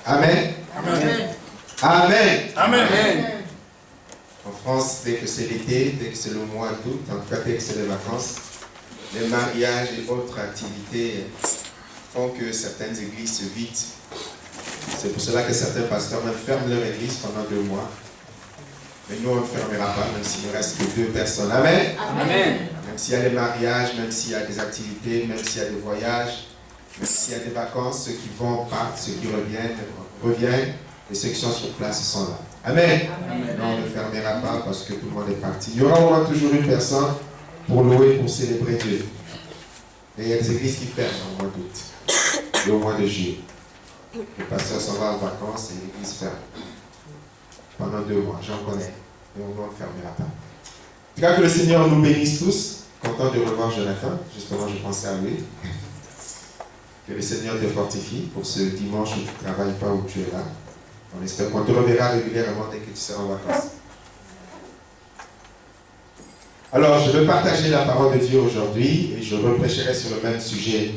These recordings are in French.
Amen. Amen. Amen. Amen. En France, dès que c'est l'été, dès que c'est le mois d'août, en tout cas dès que c'est les vacances, les mariages et autres activités font que certaines églises se vident. C'est pour cela que certains pasteurs même ferment leur église pendant 2 mois. Mais nous, on ne fermera pas, même s'il ne reste que 2 personnes. Amen. Amen. Même s'il y a des mariages, même s'il y a des activités, même s'il y a des voyages, même s'il y a des vacances, ceux qui vont partent, ceux qui reviennent, et ceux qui sont sur place sont là. Amen. Amen. Non, on ne fermera pas parce que tout le monde est parti. Il y aura au moins toujours une personne pour louer, pour célébrer Dieu. Et il y a des églises qui ferment au mois d'août et au mois de juillet. Le pasteur s'en va en vacances et l'église ferme. Pendant 2 mois, j'en connais. Et on ne fermera pas. En tout cas, que le Seigneur nous bénisse tous. Content de revoir Jonathan. Justement, je pensais à lui. Que le Seigneur te fortifie pour ce dimanche où tu ne travailles pas, où tu es là. On espère qu'on te reverra régulièrement dès que tu seras en vacances. Alors, je veux partager la parole de Dieu aujourd'hui et je reprêcherai sur le même sujet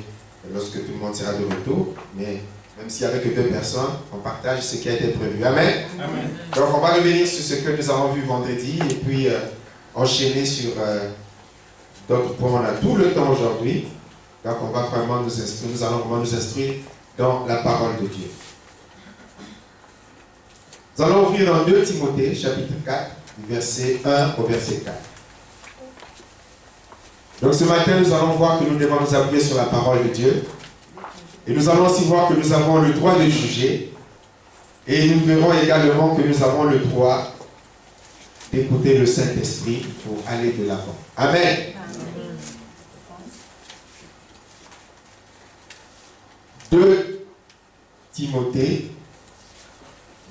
lorsque tout le monde sera de retour. Mais même s'il n'y avait que 2 personnes, on partage ce qui a été prévu. Amen. Amen. Donc, on va revenir sur ce que nous avons vu vendredi et puis enchaîner sur d'autres points. On a tout le temps aujourd'hui. Donc, on va vraiment nous instruire. Nous allons vraiment nous instruire dans la parole de Dieu. Nous allons ouvrir dans 2 Timothée, chapitre 4, du verset 1 au verset 4. Donc ce matin, nous allons voir que nous devons nous appuyer sur la parole de Dieu. Et nous allons aussi voir que nous avons le droit de juger. Et nous verrons également que nous avons le droit d'écouter le Saint-Esprit pour aller de l'avant. Amen. Amen. 2 Timothée,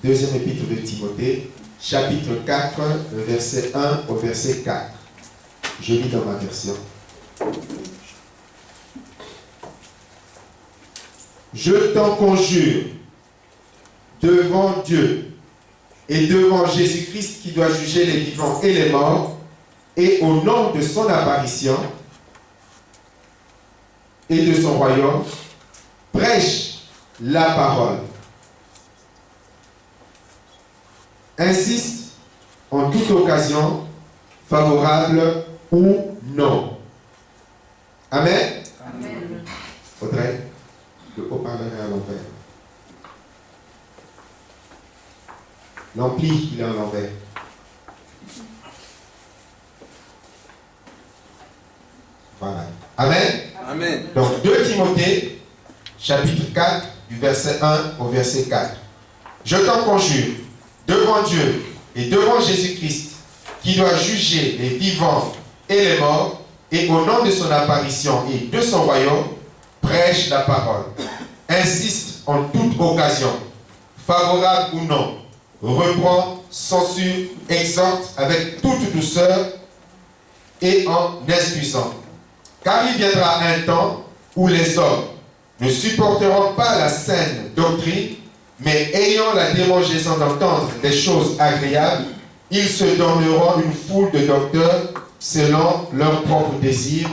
deuxième épître de Timothée, chapitre 4, verset 1 au verset 4. Je lis dans ma version. Je t'en conjure, devant Dieu et devant Jésus-Christ qui doit juger les vivants et les morts, et au nom de son apparition et de son royaume, prêche la parole. Insiste en toute occasion, favorable ou non. Amen. Amen. Audrey, le haut-parleur est à l'envers. L'ampli, il est à l'envers. Voilà. Amen. Amen. Donc 2 Timothée, chapitre 4, du verset 1 au verset 4. Je t'en conjure, devant Dieu et devant Jésus-Christ, qui doit juger les vivants et les morts, et au nom de son apparition et de son royaume, prêche la parole. Insiste en toute occasion, favorable ou non, reprend, censure, exhorte avec toute douceur et en excusant. Car il viendra un temps où les hommes ne supporteront pas la saine doctrine, mais ayant la démangeaison d'entendre des choses agréables, ils se donneront une foule de docteurs selon leurs propres désirs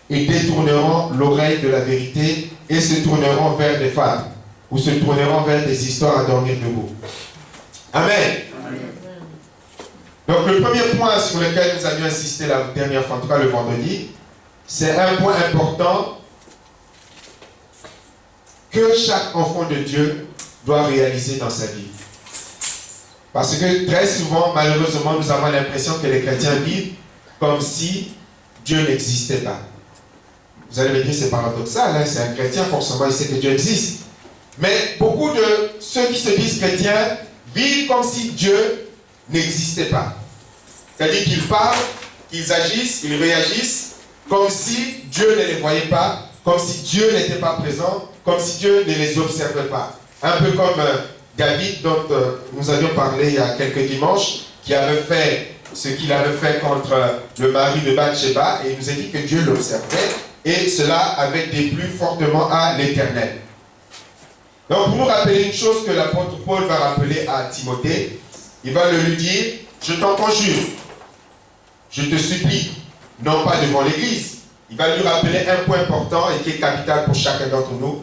et détourneront l'oreille de la vérité et se tourneront vers des fables ou se tourneront vers des histoires à dormir debout. Amen. Amen. Donc le premier point sur lequel nous avions insisté la dernière fois, en tout cas le vendredi, c'est un point important que chaque enfant de Dieu doit réaliser dans sa vie. Parce que très souvent, malheureusement, nous avons l'impression que les chrétiens vivent comme si Dieu n'existait pas. Vous allez me dire, c'est paradoxal, hein? C'est un chrétien, forcément, il sait que Dieu existe. Mais beaucoup de ceux qui se disent chrétiens vivent comme si Dieu n'existait pas. C'est-à-dire qu'ils parlent, qu'ils agissent, ils réagissent comme si Dieu ne les voyait pas, comme si Dieu n'était pas présent, comme si Dieu ne les observait pas. Un peu comme David, dont nous avions parlé il y a quelques dimanches, qui avait fait ce qu'il avait fait contre le mari de Bathsheba, et il nous a dit que Dieu l'observait, et cela avait déplu fortement à l'Éternel. Donc, pour nous rappeler une chose que l'apôtre Paul va rappeler à Timothée, il va le lui dire, je t'en conjure, je te supplie, non pas devant l'Église. Il va lui rappeler un point important et qui est capital pour chacun d'entre nous.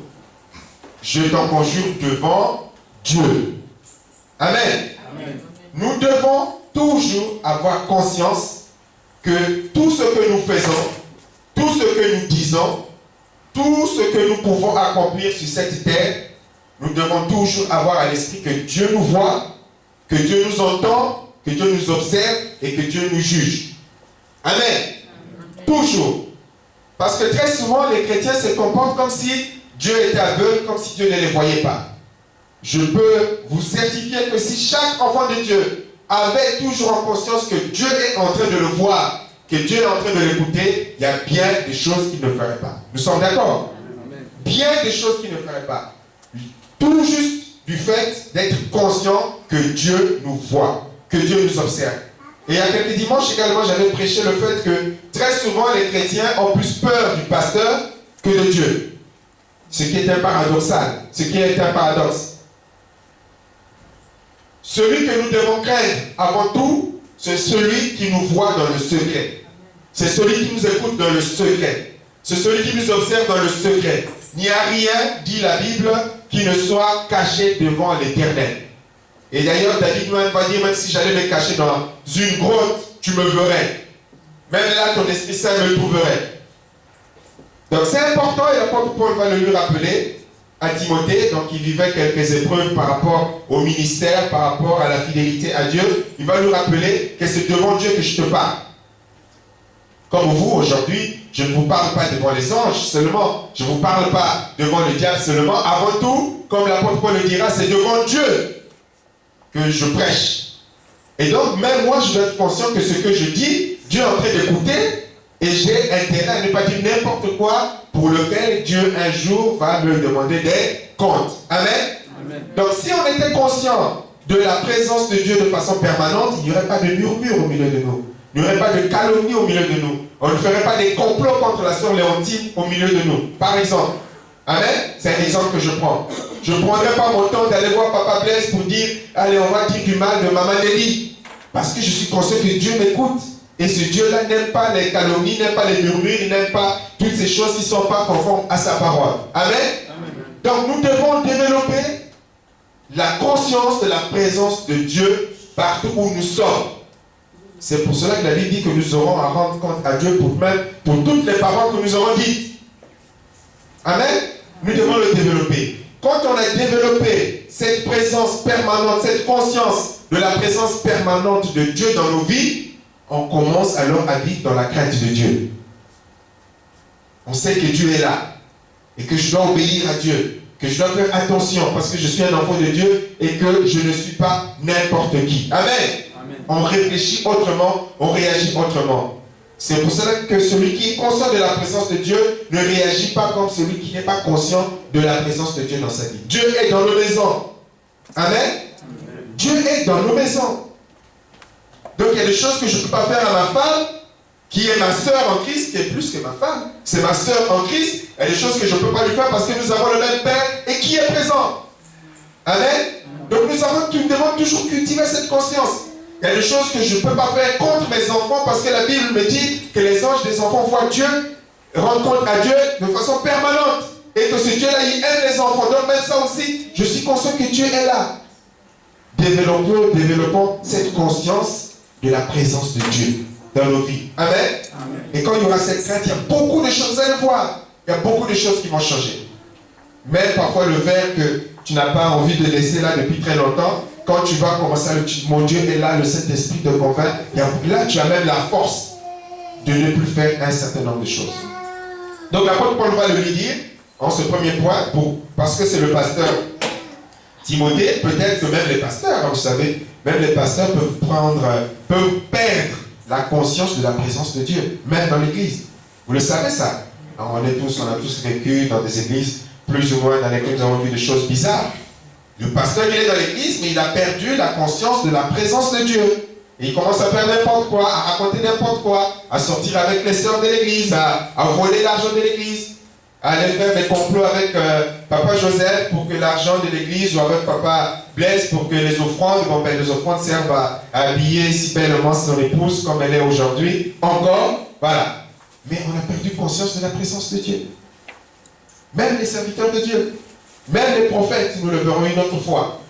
Je t'en conjure devant Dieu. Amen. Amen. Nous devons toujours avoir conscience que tout ce que nous faisons, tout ce que nous disons, tout ce que nous pouvons accomplir sur cette terre, nous devons toujours avoir à l'esprit que Dieu nous voit, que Dieu nous entend, que Dieu nous observe et que Dieu nous juge. Amen. Amen. Toujours. Parce que très souvent, les chrétiens se comportent comme si Dieu était aveugle, comme si Dieu ne les voyait pas. Je peux vous certifier que si chaque enfant de Dieu avait toujours en conscience que Dieu est en train de le voir, que Dieu est en train de l'écouter, il y a bien des choses qu'il ne ferait pas. Nous sommes d'accord? Bien des choses qu'il ne ferait pas. Tout juste du fait d'être conscient que Dieu nous voit, que Dieu nous observe. Et il y a quelques dimanches également, j'avais prêché le fait que très souvent les chrétiens ont plus peur du pasteur que de Dieu. Ce qui est un paradoxal, ce qui est un paradoxe. Celui que nous devons craindre avant tout, c'est celui qui nous voit dans le secret. C'est celui qui nous écoute dans le secret. C'est celui qui nous observe dans le secret. Il n'y a rien, dit la Bible, qui ne soit caché devant l'Éternel. Et d'ailleurs, David même va dire, même si j'allais me cacher dans une grotte, tu me verrais. Même là, ton Esprit Saint me trouverait. Donc c'est important, et l'apôtre Paul va le lui rappeler à Timothée. Donc il vivait quelques épreuves par rapport au ministère, par rapport à la fidélité à Dieu. Il va lui rappeler que c'est devant Dieu que je te parle. Comme vous, aujourd'hui, je ne vous parle pas devant les anges seulement. Je ne vous parle pas devant le diable seulement. Avant tout, comme l'apôtre Paul le dira, c'est devant Dieu que je prêche. Et donc, même moi, je dois être conscient que ce que je dis, Dieu est en train d'écouter et j'ai intérêt à ne pas dire n'importe quoi pour lequel Dieu, un jour, va me demander des comptes. Amen. Amen. Donc, si on était conscient de la présence de Dieu de façon permanente, il n'y aurait pas de murmure au milieu de nous. Il n'y aurait pas de calomnie au milieu de nous. On ne ferait pas des complots contre la sœur Léontine au milieu de nous. Par exemple. Amen. C'est un exemple que je prends. Je ne prendrai pas mon temps d'aller voir Papa Blaise pour dire, allez, on va dire du mal de Maman Nelly. Parce que je suis conscient que Dieu m'écoute. Et ce Dieu-là n'aime pas les calomnies, n'aime pas les murmures, il n'aime pas toutes ces choses qui ne sont pas conformes à sa parole. Amen. Amen. Donc nous devons développer la conscience de la présence de Dieu partout où nous sommes. C'est pour cela que la Bible dit que nous aurons à rendre compte à Dieu pour toutes les paroles que nous aurons dites. Amen. Nous devons le développer. Quand on a développé cette présence permanente, cette conscience de la présence permanente de Dieu dans nos vies, on commence alors à vivre dans la crainte de Dieu. On sait que Dieu est là et que je dois obéir à Dieu, que je dois faire attention parce que je suis un enfant de Dieu et que je ne suis pas n'importe qui. Amen. Amen. On réfléchit autrement, on réagit autrement. C'est pour cela que celui qui est conscient de la présence de Dieu ne réagit pas comme celui qui n'est pas conscient de la présence de Dieu dans sa vie. Dieu est dans nos maisons. Amen. Amen. Dieu est dans nos maisons. Donc il y a des choses que je ne peux pas faire à ma femme, qui est ma sœur en Christ, qui est plus que ma femme. C'est ma sœur en Christ. Il y a des choses que je ne peux pas lui faire parce que nous avons le même Père et qui est présent. Amen. Donc nous devons toujours cultiver cette conscience. Il y a des choses que je ne peux pas faire contre mes enfants parce que la Bible me dit que les anges des enfants voient Dieu, rendent compte à Dieu de façon permanente. Et que ce Dieu-là, il aime les enfants. Donc même ça aussi, je suis conscient que Dieu est là. Développons cette conscience de la présence de Dieu dans nos vies. Amen. Amen. Et quand il y aura cette crainte, il y a beaucoup de choses à le voir. Il y a beaucoup de choses qui vont changer. Même parfois le verre que tu n'as pas envie de laisser là depuis très longtemps, quand tu vas commencer à le dire, mon Dieu est là, le Saint-Esprit te convainc, là tu as même la force de ne plus faire un certain nombre de choses. Donc l'apôtre Paul va le lui dire, en ce premier point, parce que c'est le pasteur Timothée, peut-être que même les pasteurs, vous savez, même les pasteurs peuvent perdre la conscience de la présence de Dieu, même dans l'église. Vous le savez ça. Alors, on a tous vécu dans des églises, plus ou moins dans lesquelles nous avons vu des choses bizarres. Le pasteur, il est dans l'église, mais il a perdu la conscience de la présence de Dieu. Et il commence à faire n'importe quoi, à raconter n'importe quoi, à sortir avec les sœurs de l'église, à voler l'argent de l'église, à aller faire des complots avec Papa Joseph pour que l'argent de l'église, ou avec Papa Blaise pour que les offrandes servent à habiller si bellement son épouse comme elle est aujourd'hui. Encore, voilà. Mais on a perdu conscience de la présence de Dieu. Même les serviteurs de Dieu, même les prophètes, nous le verrons une autre fois.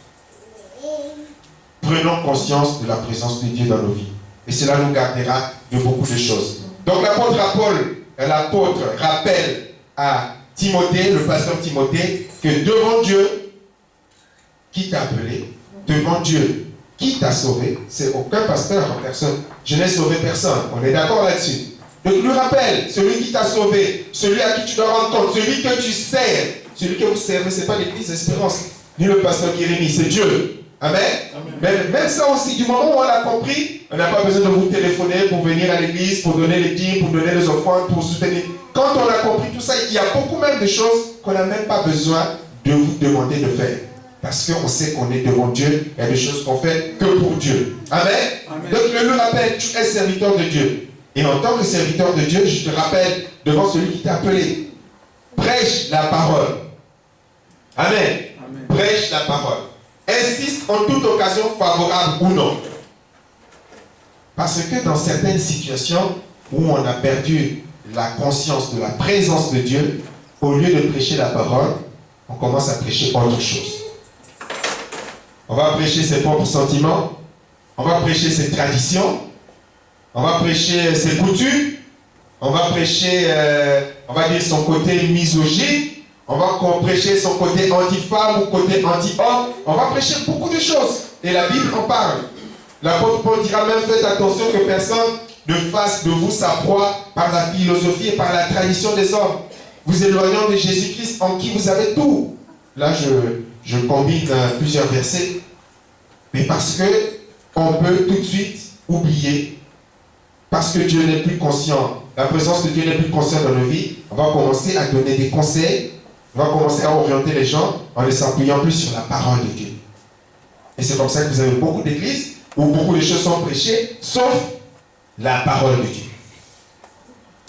prenons conscience de la présence de Dieu dans nos vies. Et cela nous gardera de beaucoup de choses. Donc l'apôtre rappelle à Timothée, le pasteur Timothée, que devant Dieu qui t'a appelé, devant Dieu qui t'a sauvé, c'est aucun pasteur en personne. Je n'ai sauvé personne, on est d'accord là-dessus. Donc il nous rappelle, celui qui t'a sauvé, celui à qui tu dois rendre compte, celui que tu sers, celui que vous servez, ce n'est pas l'église Espérance, ni le pasteur Jérémie, c'est Dieu. Amen. Même ça aussi, du moment où on l'a compris, on n'a pas besoin de vous téléphoner pour venir à l'église, pour donner les dîmes, pour donner les offrandes, pour soutenir. Quand on a compris tout ça, il y a beaucoup même de choses qu'on n'a même pas besoin de vous demander de faire. Parce qu'on sait qu'on est devant Dieu, il y a des choses qu'on fait que pour Dieu. Amen. Donc je le rappelle, tu es serviteur de Dieu. Et en tant que serviteur de Dieu, je te rappelle devant celui qui t'a appelé. Prêche la parole. Amen. Prêche la parole. Insiste en toute occasion favorable ou non. Parce que dans certaines situations où on a perdu la conscience de la présence de Dieu, au lieu de prêcher la parole, on commence à prêcher autre chose. On va prêcher ses propres sentiments, on va prêcher ses traditions, on va prêcher ses coutumes, on va prêcher, on va dire son côté misogyne, on va prêcher son côté anti-femme ou côté anti-homme, on va prêcher beaucoup de choses. Et la Bible en parle. L'apôtre Paul dira même, faites attention que personne ne fasse de vous sa proie par la philosophie et par la tradition des hommes, vous éloignant de Jésus-Christ en qui vous avez tout. Là, je combine plusieurs versets, mais parce que on peut tout de suite oublier, parce que Dieu n'est plus conscient, la présence de Dieu n'est plus consciente dans nos vies, on va commencer à donner des conseils, on va commencer à orienter les gens en les appuyant plus sur la parole de Dieu. Et c'est comme ça que vous avez beaucoup d'églises où beaucoup de choses sont prêchées, sauf la parole de Dieu.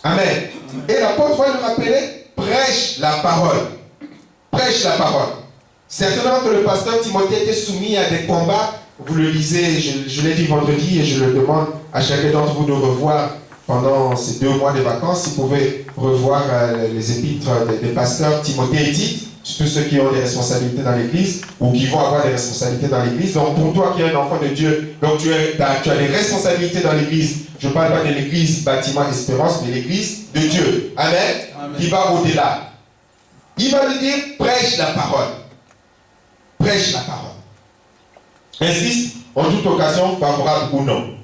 Amen. Et l'apôtre va nous rappeler, prêche la parole. Prêche la parole. Certainement que le pasteur Timothée était soumis à des combats. Vous le lisez, je l'ai dit vendredi et je le demande à chacun d'entre vous de revoir pendant ces 2 mois de vacances. Vous pouvez revoir les épîtres des pasteurs Timothée et Tite, tous ceux qui ont des responsabilités dans l'église ou qui vont avoir des responsabilités dans l'église. Donc pour toi qui es un enfant de Dieu, donc tu as des responsabilités dans l'église. Je ne parle pas de l'église bâtiment Espérance, mais l'église de Dieu. Amen. Amen. Qui va au-delà. Il va lui dire, prêche la parole. Prêche la parole. Insiste en toute occasion, favorable ou non.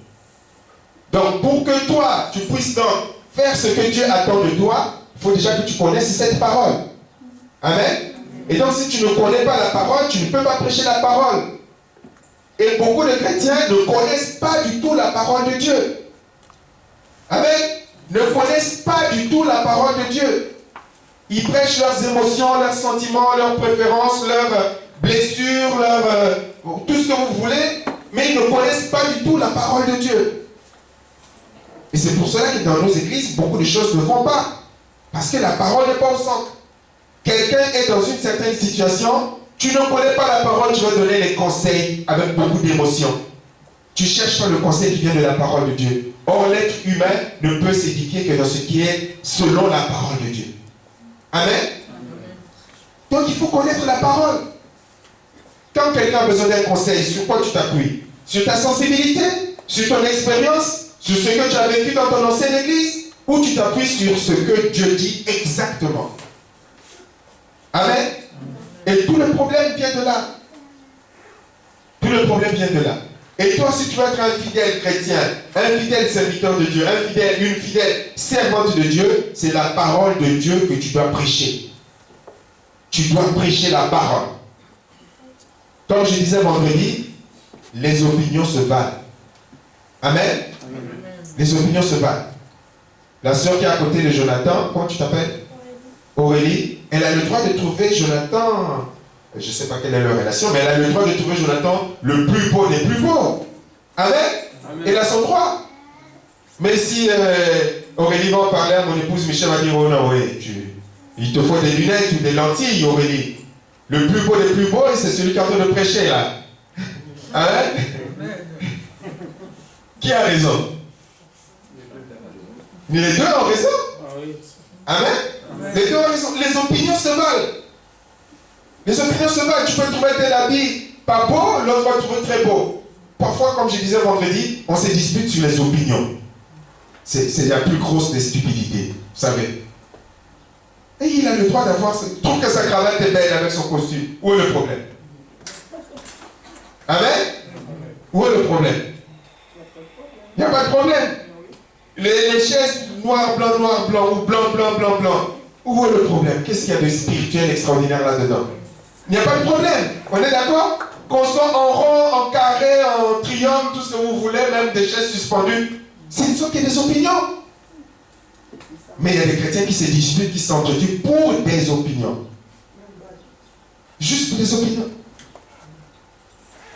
Donc pour que toi, tu puisses donc faire ce que Dieu attend de toi, il faut déjà que tu connaisses cette parole. Amen. Et donc si tu ne connais pas la parole, tu ne peux pas prêcher la parole. Et beaucoup de chrétiens ne connaissent pas du tout la parole de Dieu. Amen. Ne connaissent pas du tout la parole de Dieu. Ils prêchent leurs émotions, leurs sentiments, leurs préférences, leurs blessures, tout ce que vous voulez, mais ils ne connaissent pas du tout la parole de Dieu. Et c'est pour cela que dans nos églises, beaucoup de choses ne vont pas. Parce que la parole n'est pas au centre. Quelqu'un est dans une certaine situation, tu ne connais pas la parole, tu vas donner les conseils avec beaucoup d'émotion. Tu ne cherches pas le conseil qui vient de la parole de Dieu. Or, l'être humain ne peut s'édifier que dans ce qui est selon la parole de Dieu. Amen. Donc, il faut connaître la parole. Quand quelqu'un a besoin d'un conseil, sur quoi tu t'appuies? Sur ta sensibilité? Sur ton expérience? Sur ce que tu as vécu dans ton ancienne église? Ou tu t'appuies sur ce que Dieu dit exactement? Amen. Et tout le problème vient de là. Tout le problème vient de là. Et toi, si tu veux être un fidèle chrétien, un fidèle serviteur de Dieu, une fidèle servante de Dieu, c'est la parole de Dieu que tu dois prêcher. Tu dois prêcher la parole. Comme je disais vendredi, les opinions se valent. Amen. Amen. Les opinions se valent. La sœur qui est à côté de Jonathan, comment tu t'appelles? Aurélie. Elle a le droit de trouver Jonathan, je ne sais pas quelle est leur relation, mais elle a le droit de trouver Jonathan le plus beau des plus beaux. Amen. Amen. Elle a son droit. Mais si Aurélie va en parler à mon épouse, Michel va dire, oh non, oui, il te faut des lunettes ou des lentilles, Aurélie. Le plus beau des plus beaux, c'est celui qui est en train de prêcher là. Amen. Qui a raison? Les deux ont raison. Amen. Les deux ont raison. Les opinions se valent. Les opinions se valent. Tu peux trouver tel habit pas beau, l'autre va trouver très beau. parfois, comme je disais vendredi, on se dispute sur les opinions. C'est la plus grosse des stupidités, vous savez. Et il a le droit d'avoir... Il trouve que sa cravate est belle avec son costume. Où est le problème? Amen? Où est le problème? Il n'y a pas de problème. Les chaises noir, blanc, ou blanc, blanc, blanc, blanc. Où est le problème? Qu'est-ce qu'il y a de spirituel extraordinaire là-dedans? Il n'y a pas de problème. On est d'accord? Qu'on soit en rond, en carré, en triangle, tout ce que vous voulez, même des chaises suspendues. Ce ne sont que des opinions. Mais il y a des chrétiens qui se disputent, qui s'entretuent pour des opinions. Juste pour des opinions.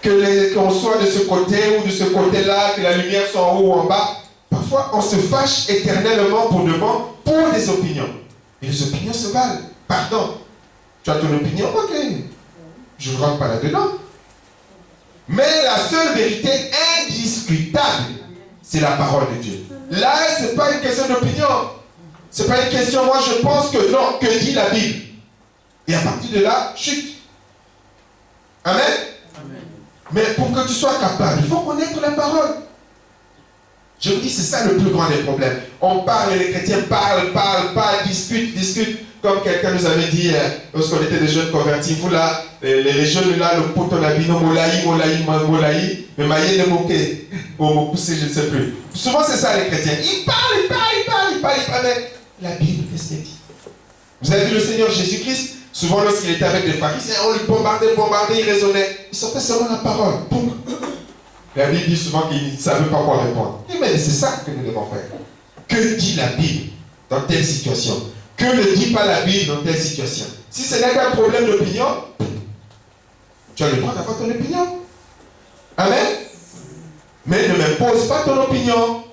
Qu'on soit de ce côté ou de ce côté-là, que la lumière soit en haut ou en bas. Parfois, on se fâche éternellement pour des opinions. Et les opinions se valent. Pardon. Tu as ton opinion? Ok. Je ne rentre pas là-dedans. Mais la seule vérité indiscutable, c'est la parole de Dieu. Là, ce n'est pas une question d'opinion. Ce n'est pas une question, moi je pense que non, que dit la Bible. Et à partir de là, chute. Amen. Amen. Mais pour que tu sois capable, il faut connaître la parole. Je vous dis, c'est ça le plus grand des problèmes. On parle, les chrétiens parlent, discutent. Comme quelqu'un nous avait dit, lorsqu'on était des jeunes convertis, vous là, les jeunes là, le poteau labino, molaï, mais maïe le moqué, au poussé, je ne sais plus. Souvent c'est ça les chrétiens. Ils parlent, mais la Bible, qu'est-ce qu'elle dit? Vous avez vu le Seigneur Jésus-Christ, souvent lorsqu'il était avec des pharisiens, on lui bombardait, il raisonnait. Il sortait seulement la parole. Boum. La Bible dit souvent qu'il ne savait pas quoi répondre. Mais c'est ça que nous devons faire. Que dit la Bible dans telle situation? Que ne dit pas la Bible dans telle situation? Si ce n'est qu'un problème d'opinion, tu as le droit d'avoir ton opinion. Amen. Mais ne m'impose pas ton opinion.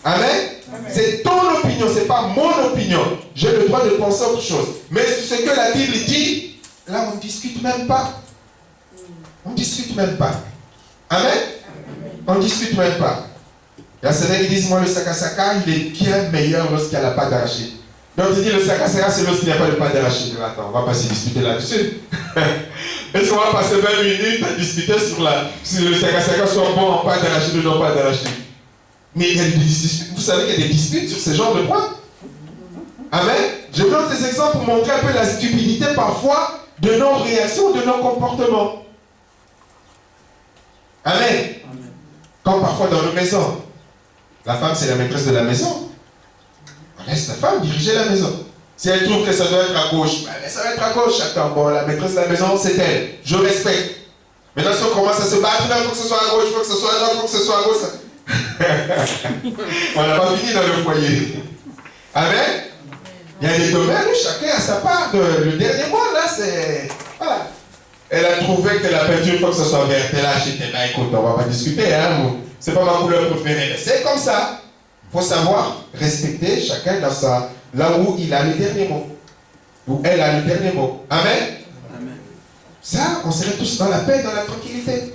Amen. C'est ton opinion, ce n'est pas mon opinion. J'ai le droit de penser autre chose. Mais ce que la Bible dit, là on ne discute même pas. On ne discute même pas. Amen. On ne discute même pas. Il y a certains qui disent, moi le sakasaka, il est bien meilleur lorsqu'il n'y a la pâte d'arachide. Donc tu dis le sakasaka, c'est lorsqu'il n'y a pas de pâte d'arachide. Attends, on va pas se discuter là-dessus. Est-ce qu'on va passer 20 minutes à discuter si le sakasaka soit bon en pâte d'arachide ou non pâte d'arachide? Mais il y a des disputes. Vous savez qu'il y a des disputes sur ce genre de points. Amen. Je donne ces exemples pour montrer un peu la stupidité parfois de nos réactions, de nos comportements. Amen. Comme parfois dans nos maisons. La femme, c'est la maîtresse de la maison. On laisse la femme diriger la maison. Si elle trouve que ça doit être à gauche, ben ça va être à gauche. Attends, bon, la maîtresse de la maison, c'est elle. Je respecte. Maintenant, si on commence à se battre, il faut que ce soit à gauche, il faut que ce soit à droite, il faut que ce soit à gauche. On n'a pas fini dans le foyer. Amen. Il y a des domaines où chacun a sa part. Le dernier mois, là, c'est... Voilà. Elle a trouvé que la peinture, il faut que ce soit verte. Elle a acheté. Ben écoute, on ne va pas discuter. Hein. C'est pas ma couleur préférée. C'est comme ça. Il faut savoir respecter chacun dans sa... là où il a le dernier mot. Où elle a le dernier mot. Amen. Amen. Ça, on serait tous dans la paix, dans la tranquillité.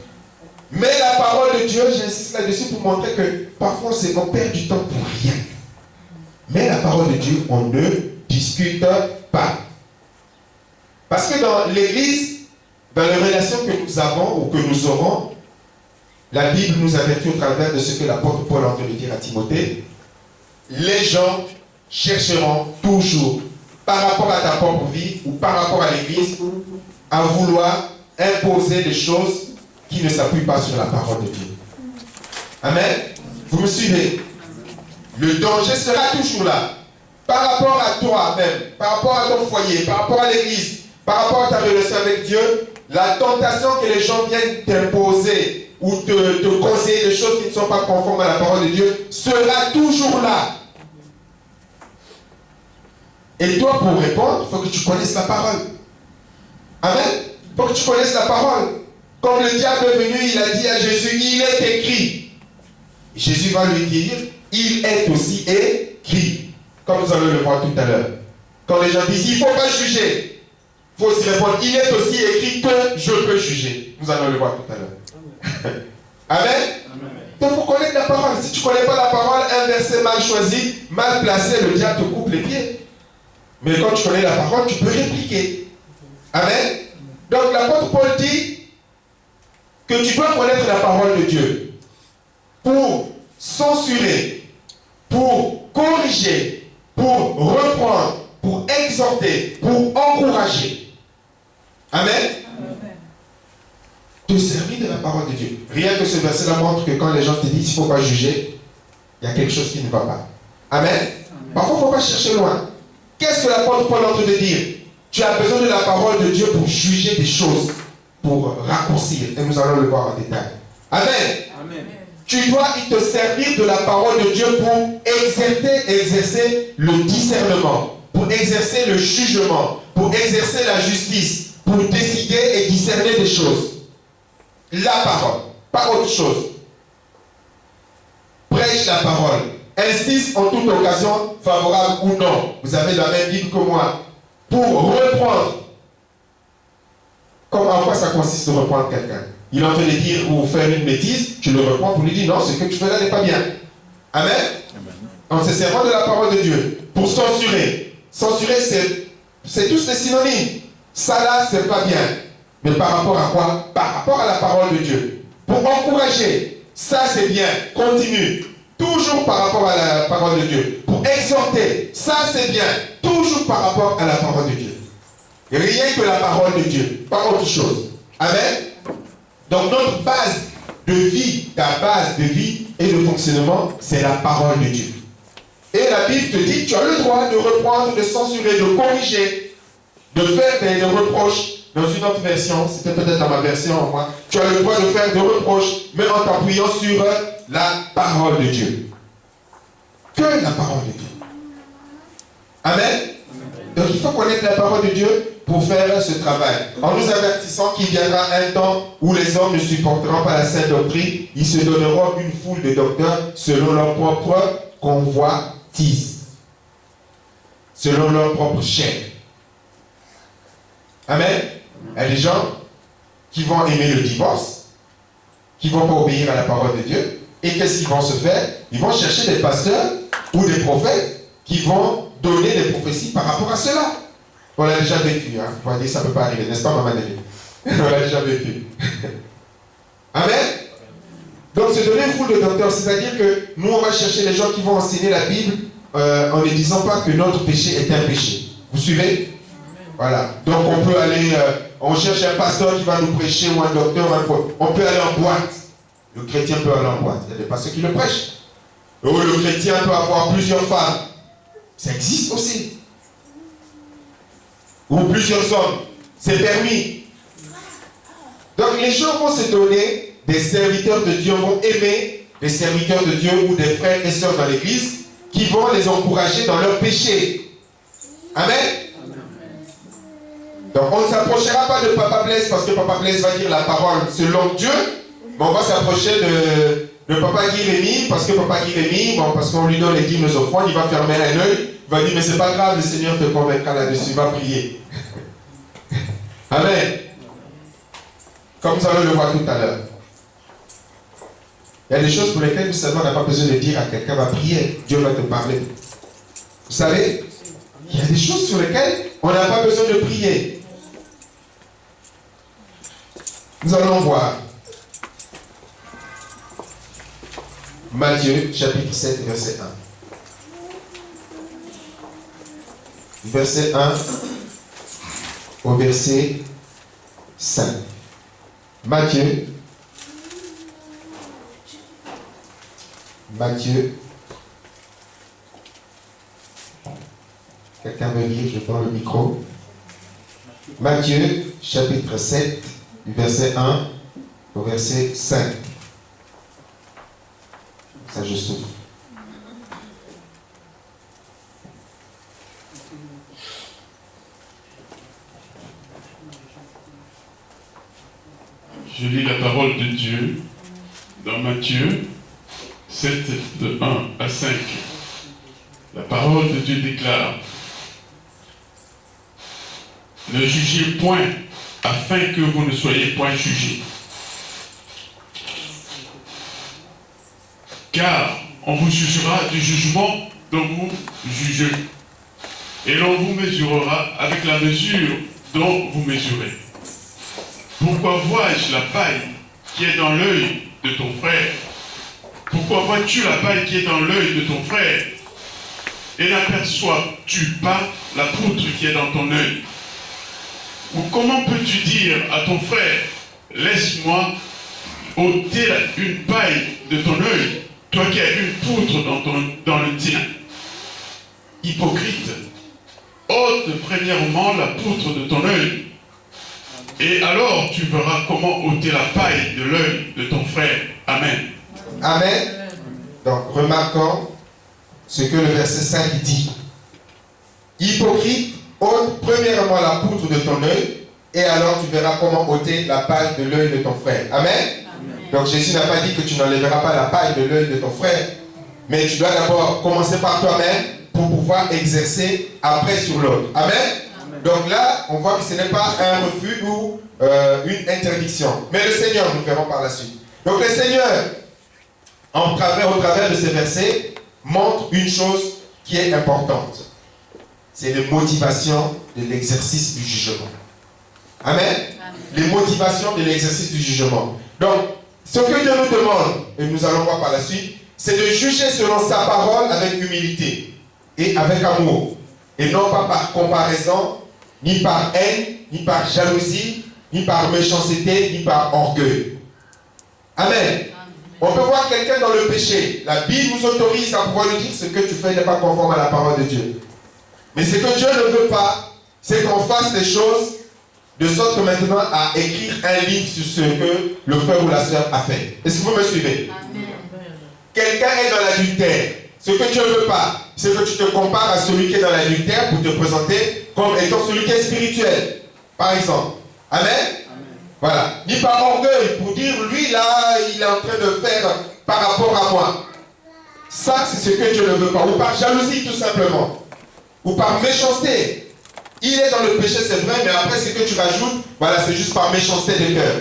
Mais la parole de Dieu, j'insiste là-dessus pour montrer que parfois on perd du temps pour rien. Mais la parole de Dieu, on ne discute pas. Parce que dans l'Église, dans les relations que nous avons ou que nous aurons, la Bible nous avertit au travers de ce que l'apôtre Paul a entendu dire à Timothée. Les gens chercheront toujours, par rapport à ta propre vie ou par rapport à l'Église, à vouloir imposer des choses qui ne s'appuient pas sur la parole de Dieu. Amen. Vous me suivez? Le danger sera toujours là. Par rapport à toi-même, par rapport à ton foyer, par rapport à l'Église, par rapport à ta relation avec Dieu, la tentation que les gens viennent t'imposer ou te conseiller des choses qui ne sont pas conformes à la parole de Dieu sera toujours là. Et toi, pour répondre, il faut que tu connaisses la parole. Amen. Il faut que tu connaisses la parole. Comme le diable est venu, il a dit à Jésus, il est écrit. Jésus va lui dire, il est aussi écrit. Comme nous allons le voir tout à l'heure. Quand les gens disent, il ne faut pas juger, il faut aussi répondre, il est aussi écrit que je peux juger. Nous allons le voir tout à l'heure. Amen. Donc il faut connaître la parole. Si tu ne connais pas la parole, un verset mal choisi, mal placé, le diable te coupe les pieds. Mais quand tu connais la parole, tu peux répliquer. Amen. Donc l'apôtre Paul dit que tu dois connaître la parole de Dieu pour censurer, pour corriger, pour reprendre, pour exhorter, pour encourager. Amen. Amen. Te servir de la parole de Dieu. Rien que ce verset-là montre que quand les gens te disent qu'il ne faut pas juger, il y a quelque chose qui ne va pas. Amen. Parfois, il ne faut pas chercher loin. Qu'est-ce que l'apôtre Paul est en train de dire? Tu as besoin de la parole de Dieu pour juger des choses, pour raccourcir. Et nous allons le voir en détail. Amen. Amen. Tu dois te servir de la parole de Dieu pour exercer le discernement, pour exercer le jugement, pour exercer la justice, pour décider et discerner des choses. La parole, pas autre chose. Prêche la parole. Insiste en toute occasion, favorable ou non. Vous avez la même Bible que moi. Pour reprendre. Comme en quoi ça consiste de reprendre quelqu'un? Il est en train de dire ou faire une bêtise, tu le reprends pour lui dire non, ce que tu fais là n'est pas bien. Amen. En se servant de la parole de Dieu pour censurer. Censurer, c'est tous des synonymes. Ça là, c'est pas bien. Mais par rapport à quoi? Par rapport à la parole de Dieu. Pour encourager, ça c'est bien, continue. Toujours par rapport à la parole de Dieu. Pour exhorter, ça c'est bien, toujours par rapport à la parole de Dieu. Rien que la parole de Dieu, pas autre chose. Amen. Donc notre base de vie, ta base de vie et de fonctionnement, c'est la parole de Dieu. Et la Bible te dit, tu as le droit de reprendre, de censurer, de corriger, de faire des reproches. Dans une autre version, c'était peut-être dans ma version, moi, tu as le droit de faire des reproches, mais en t'appuyant sur la parole de Dieu. Que la parole de Dieu. Amen. Donc il faut connaître la parole de Dieu pour faire ce travail. En nous avertissant qu'il viendra un temps où les hommes ne supporteront pas la sainte doctrine, ils se donneront une foule de docteurs selon leur propre convoitise, selon leur propre chair. Amen. Il y a des gens qui vont aimer le divorce, qui ne vont pas obéir à la parole de Dieu. Et qu'est-ce qu'ils vont se faire? Ils vont chercher des pasteurs ou des prophètes qui vont donner des prophéties par rapport à cela. On l'a déjà vécu. Hein? On va dire ça ne peut pas arriver, n'est-ce pas, maman Nelly? On l'a déjà vécu. Amen. Donc, se donner une foule de docteurs, c'est-à-dire que nous, on va chercher les gens qui vont enseigner la Bible en ne disant pas que notre péché est un péché. Vous suivez? Voilà. Donc, on peut aller, on cherche un pasteur qui va nous prêcher ou un docteur, on peut aller en boîte. Le chrétien peut aller en boîte. Il y a des pasteurs qui le prêchent. Ou le chrétien peut avoir plusieurs femmes. Ça existe aussi. Ou plusieurs hommes. C'est permis. Donc les gens vont se donner, des serviteurs de Dieu vont aimer des serviteurs de Dieu ou des frères et sœurs dans l'église qui vont les encourager dans leur péché. Amen. Donc on ne s'approchera pas de Papa Blaise parce que Papa Blaise va dire la parole selon Dieu, mais on va s'approcher de Papa Guy-Rémy parce que Papa Guy-Rémy, bon, parce qu'on lui donne les dîmes aux offrandes, il va fermer un œil, il va dire mais c'est pas grave, le Seigneur te convaincra là-dessus, va prier. Amen. Comme nous allons le voir tout à l'heure. Il y a des choses pour lesquelles nous savons, on n'a pas besoin de dire à quelqu'un va prier, Dieu va te parler. Vous savez, il y a des choses sur lesquelles on n'a pas besoin de prier. Nous allons voir Matthieu chapitre 7 verset 1. Verset 1 au verset 5. Matthieu quelqu'un veut lire, je prends le micro. Matthieu chapitre 7 du verset 1 au verset 5. Ça je souffre. Je lis la parole de Dieu dans Matthieu 7, de 1 à 5. La parole de Dieu déclare: ne jugez point, afin que vous ne soyez point jugés. Car on vous jugera du jugement dont vous jugez, et l'on vous mesurera avec la mesure dont vous mesurez. Pourquoi vois-je la paille qui est dans l'œil de ton frère? Pourquoi vois-tu la paille qui est dans l'œil de ton frère et n'aperçois-tu pas la poutre qui est dans ton œil? Ou comment peux-tu dire à ton frère, laisse-moi ôter une paille de ton œil, toi qui as une poutre dans le tien? Hypocrite, ôte premièrement la poutre de ton œil, et alors tu verras comment ôter la paille de l'œil de ton frère. Amen. Amen. Donc, remarquons ce que le verset 5 dit. Hypocrite, ôte premièrement la poutre de ton œil, et alors tu verras comment ôter la paille de l'œil de ton frère. Amen. Amen. Donc, Jésus n'a pas dit que tu n'enlèveras pas la paille de l'œil de ton frère, mais tu dois d'abord commencer par toi-même pour pouvoir exercer après sur l'autre. Amen. Donc là, on voit que ce n'est pas un refus ou une interdiction. Mais le Seigneur, nous verrons par la suite. Donc le Seigneur, au travers de ces versets, montre une chose qui est importante. C'est les motivations de l'exercice du jugement. Amen. Amen. Les motivations de l'exercice du jugement. Donc, ce que Dieu nous demande, et nous allons voir par la suite, c'est de juger selon sa parole avec humilité et avec amour. Et non pas par comparaison, ni par haine, ni par jalousie, ni par méchanceté, ni par orgueil. Amen. On peut voir quelqu'un dans le péché. La Bible nous autorise à pouvoir lui dire ce que tu fais n'est pas conforme à la parole de Dieu. Mais ce que Dieu ne veut pas, c'est qu'on fasse des choses de sorte que maintenant à écrire un livre sur ce que le frère ou la sœur a fait. Est-ce que vous me suivez? Amen. Quelqu'un est dans l'adultère. Ce que Dieu ne veut pas, c'est que tu te compares à celui qui est dans l'adultère pour te présenter comme étant celui qui est spirituel. Par exemple. Amen. Voilà. Ni par orgueil pour dire lui là, il est en train de faire par rapport à moi. Ça, c'est ce que Dieu ne veut pas. Ou par jalousie tout simplement. Ou par méchanceté. Il est dans le péché, c'est vrai, mais après ce que tu rajoutes, voilà, c'est juste par méchanceté de cœur.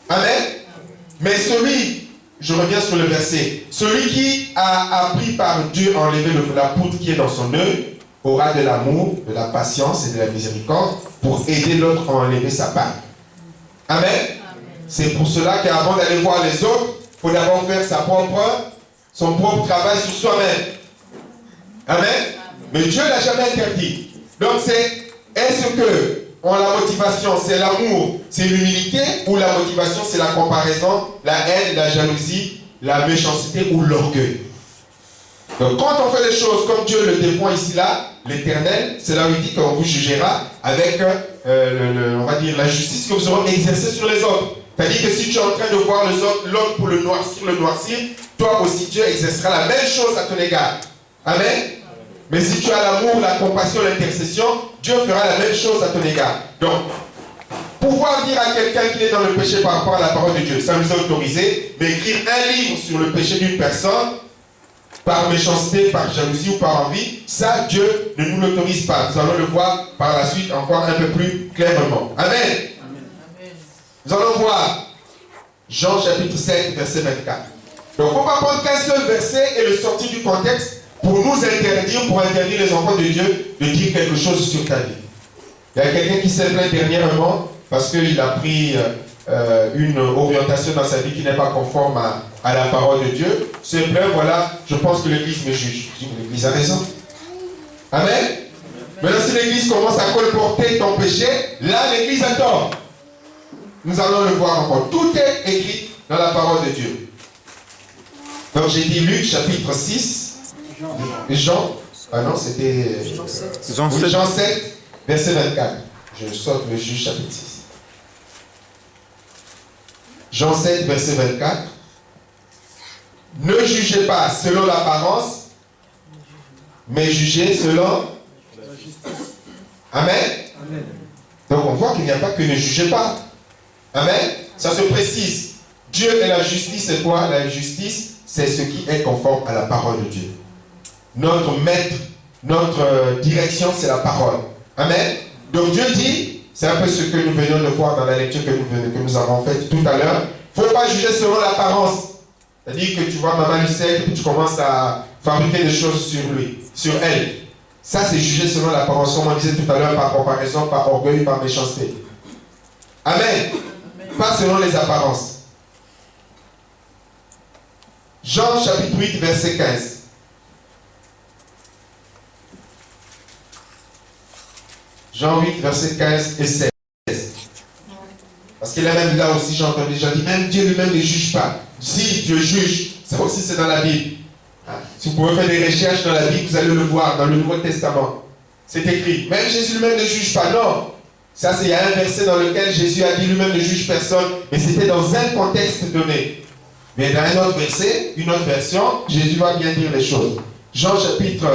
Amen. Mais celui, je reviens sur le verset, celui qui a appris par Dieu à enlever la poutre qui est dans son œil, aura de l'amour, de la patience et de la miséricorde pour aider l'autre à enlever sa part. Amen. C'est pour cela qu'avant d'aller voir les autres, il faut d'abord faire son propre travail sur soi-même. Amen. Mais Dieu ne l'a jamais interdit. Donc est-ce que la motivation c'est l'amour, c'est l'humilité, ou la motivation c'est la comparaison, la haine, la jalousie, la méchanceté ou l'orgueil? Donc quand on fait les choses comme Dieu le défend ici là, l'Éternel, c'est là où il dit qu'on vous jugera avec on va dire la justice que vous aurez exercée sur les autres. C'est-à-dire que si tu es en train de voir l'autre pour le noircir, toi aussi Dieu exercera la même chose à ton égard. Amen. Mais si tu as l'amour, la compassion, l'intercession, Dieu fera la même chose à ton égard. Donc, pouvoir dire à quelqu'un qu'il est dans le péché par rapport à la parole de Dieu, ça nous a autorisé, mais écrire un livre sur le péché d'une personne, par méchanceté, par jalousie ou par envie, ça, Dieu ne nous l'autorise pas. Nous allons le voir par la suite encore un peu plus clairement. Amen. Amen. Nous allons voir Jean chapitre 7, verset 24. Donc, on va prendre qu'un seul verset et le sortir du contexte pour nous interdire, pour interdire les enfants de Dieu de dire quelque chose sur ta vie. Il y a quelqu'un qui s'est plaint dernièrement parce qu'il a pris une orientation dans sa vie qui n'est pas conforme à la parole de Dieu. C'est plaint, voilà, je pense que l'Église me juge. Je dis, l'Église a raison. Amen. Maintenant, si l'Église commence à colporter ton péché, là, l'Église a tort. Nous allons le voir encore. Tout est écrit dans la parole de Dieu. Donc, j'ai dit Luc, chapitre 6. Jean, ah non, c'était Jean 7, verset 24. Je saute le juge, chapitre 6. Jean 7, verset 24. Ne jugez pas selon l'apparence, mais jugez selon la justice. Amen. Amen. Donc on voit qu'il n'y a pas que ne jugez pas. Amen. Ça se précise. Dieu et la justice, c'est quoi? La justice, c'est ce qui est conforme à la parole de Dieu. Notre maître, notre direction, c'est la parole. Amen. Donc Dieu dit, c'est un peu ce que nous venions de voir dans la lecture que nous avons faite tout à l'heure. Il ne faut pas juger selon l'apparence. C'est-à-dire que tu vois maman Lucette et puis tu commences à fabriquer des choses sur lui, sur elle. Ça, c'est juger selon l'apparence, comme on disait tout à l'heure, par comparaison, par orgueil, par méchanceté. Amen. pas selon les apparences. Jean chapitre 8, verset 15. Jean 8, verset 15 et 16. Parce qu'il est même là aussi, j'ai entendu déjà dit, même Dieu lui-même ne juge pas. Si Dieu juge, ça aussi c'est dans la Bible. Si vous pouvez faire des recherches dans la Bible, vous allez le voir dans le Nouveau Testament. C'est écrit. Même Jésus lui-même ne juge pas. Non. Ça, c'est il y a un verset dans lequel Jésus a dit lui-même ne juge personne. Mais c'était dans un contexte donné. Mais dans un autre verset, une autre version, Jésus va bien dire les choses. Jean chapitre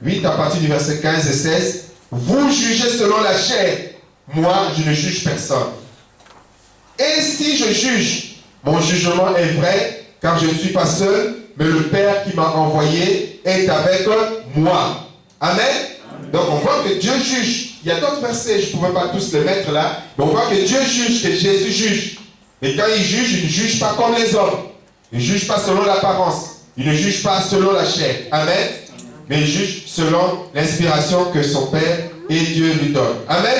8, à partir du verset 15 et 16. Vous jugez selon la chair. Moi, je ne juge personne. Et si je juge, mon jugement est vrai, car je ne suis pas seul, mais le Père qui m'a envoyé est avec moi. Amen. Donc on voit que Dieu juge. Il y a d'autres versets, je ne pouvais pas tous les mettre là, mais on voit que Dieu juge, que Jésus juge. Mais quand il juge, il ne juge pas comme les hommes. Il ne juge pas selon l'apparence. Il ne juge pas selon la chair. Amen. Mais il juge selon l'inspiration que son Père et Dieu lui donne. Amen.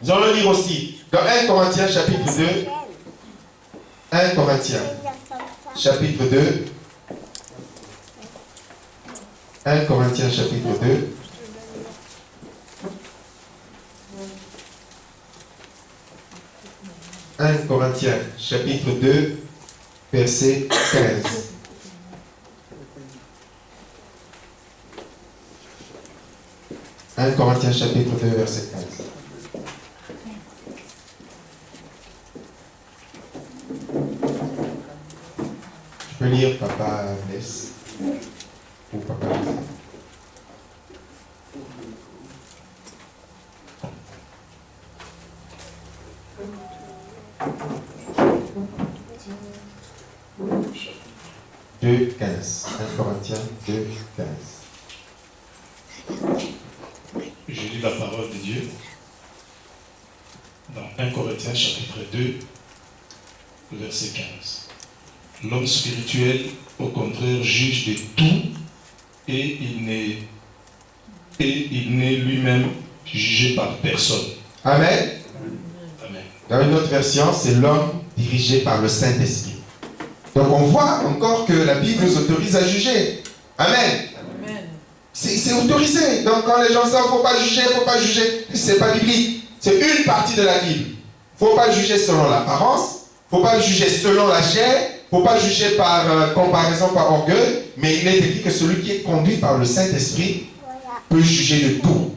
Nous allons le lire aussi dans 1 Corinthiens chapitre 2. 1 Corinthiens chapitre 2. 1 Corinthiens chapitre 2. « 1 Corinthiens chapitre 2, verset 15. 1 Corinthiens chapitre 2, verset 15. Je peux lire Papa Ness ou Papa Ness. « 2, 15. 1 Corinthiens 2, 15. Je lis la parole de Dieu dans 1 Corinthiens chapitre 2, verset 15. L'homme spirituel, au contraire, juge de tout et il n'est lui-même jugé par personne. Amen. Amen. Dans une autre version, c'est l'homme dirigé par le Saint-Esprit. Donc on voit encore que la Bible nous autorise à juger. Amen. C'est autorisé. Donc quand les gens savent, il ne faut pas juger, il ne faut pas juger. Ce n'est pas biblique. C'est une partie de la Bible. Il ne faut pas juger selon l'apparence. Il ne faut pas juger selon la chair. Il ne faut pas juger par comparaison, par orgueil. Mais il est écrit que celui qui est conduit par le Saint-Esprit peut juger de tout.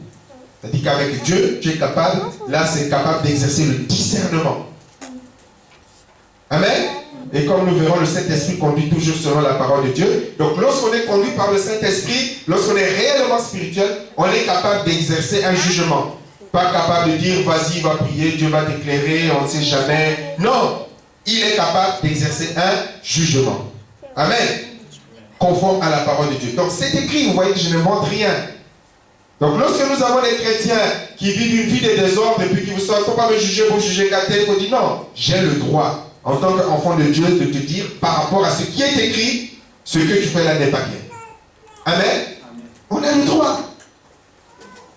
C'est-à-dire qu'avec Dieu, tu es capable, là c'est capable d'exercer le discernement. Amen. Et comme nous verrons, le Saint-Esprit conduit toujours selon la parole de Dieu. Donc lorsqu'on est conduit par le Saint-Esprit, lorsqu'on est réellement spirituel, on est capable d'exercer un jugement. Pas capable de dire, vas-y, va prier, Dieu va t'éclairer, on ne sait jamais. Non, il est capable d'exercer un jugement. Amen. Conforme à la parole de Dieu. Donc c'est écrit, vous voyez que je ne montre rien. Donc lorsque nous avons des chrétiens qui vivent une vie de désordre et puis qui vous sortent, il ne faut pas me juger pour juger quelqu'un, il faut dire non, j'ai le droit. En tant qu'enfant de Dieu, de te dire par rapport à ce qui est écrit, ce que tu fais là n'est pas bien. Amen. On a le droit.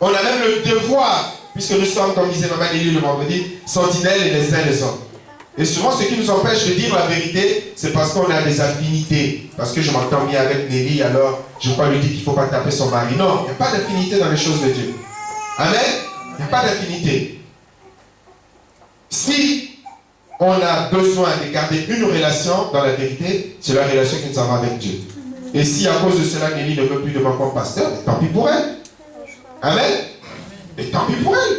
On a même le devoir, puisque nous sommes, comme disait Maman Nelly le vendredi, sentinelles et les uns les autres. Et souvent, ce qui nous empêche de dire la vérité, c'est parce qu'on a des affinités. Parce que je m'entends bien avec Nelly, alors je crois lui dire qu'il ne faut pas taper son mari. Non, il n'y a pas d'affinité dans les choses de Dieu. Amen. Il n'y a pas d'affinité. Si on a besoin de garder une relation dans la vérité, c'est la relation que nous avons avec Dieu. Et si à cause de cela, Nelly ne veut plus de moi comme pasteur, tant pis pour elle. Amen. Et tant pis pour elle.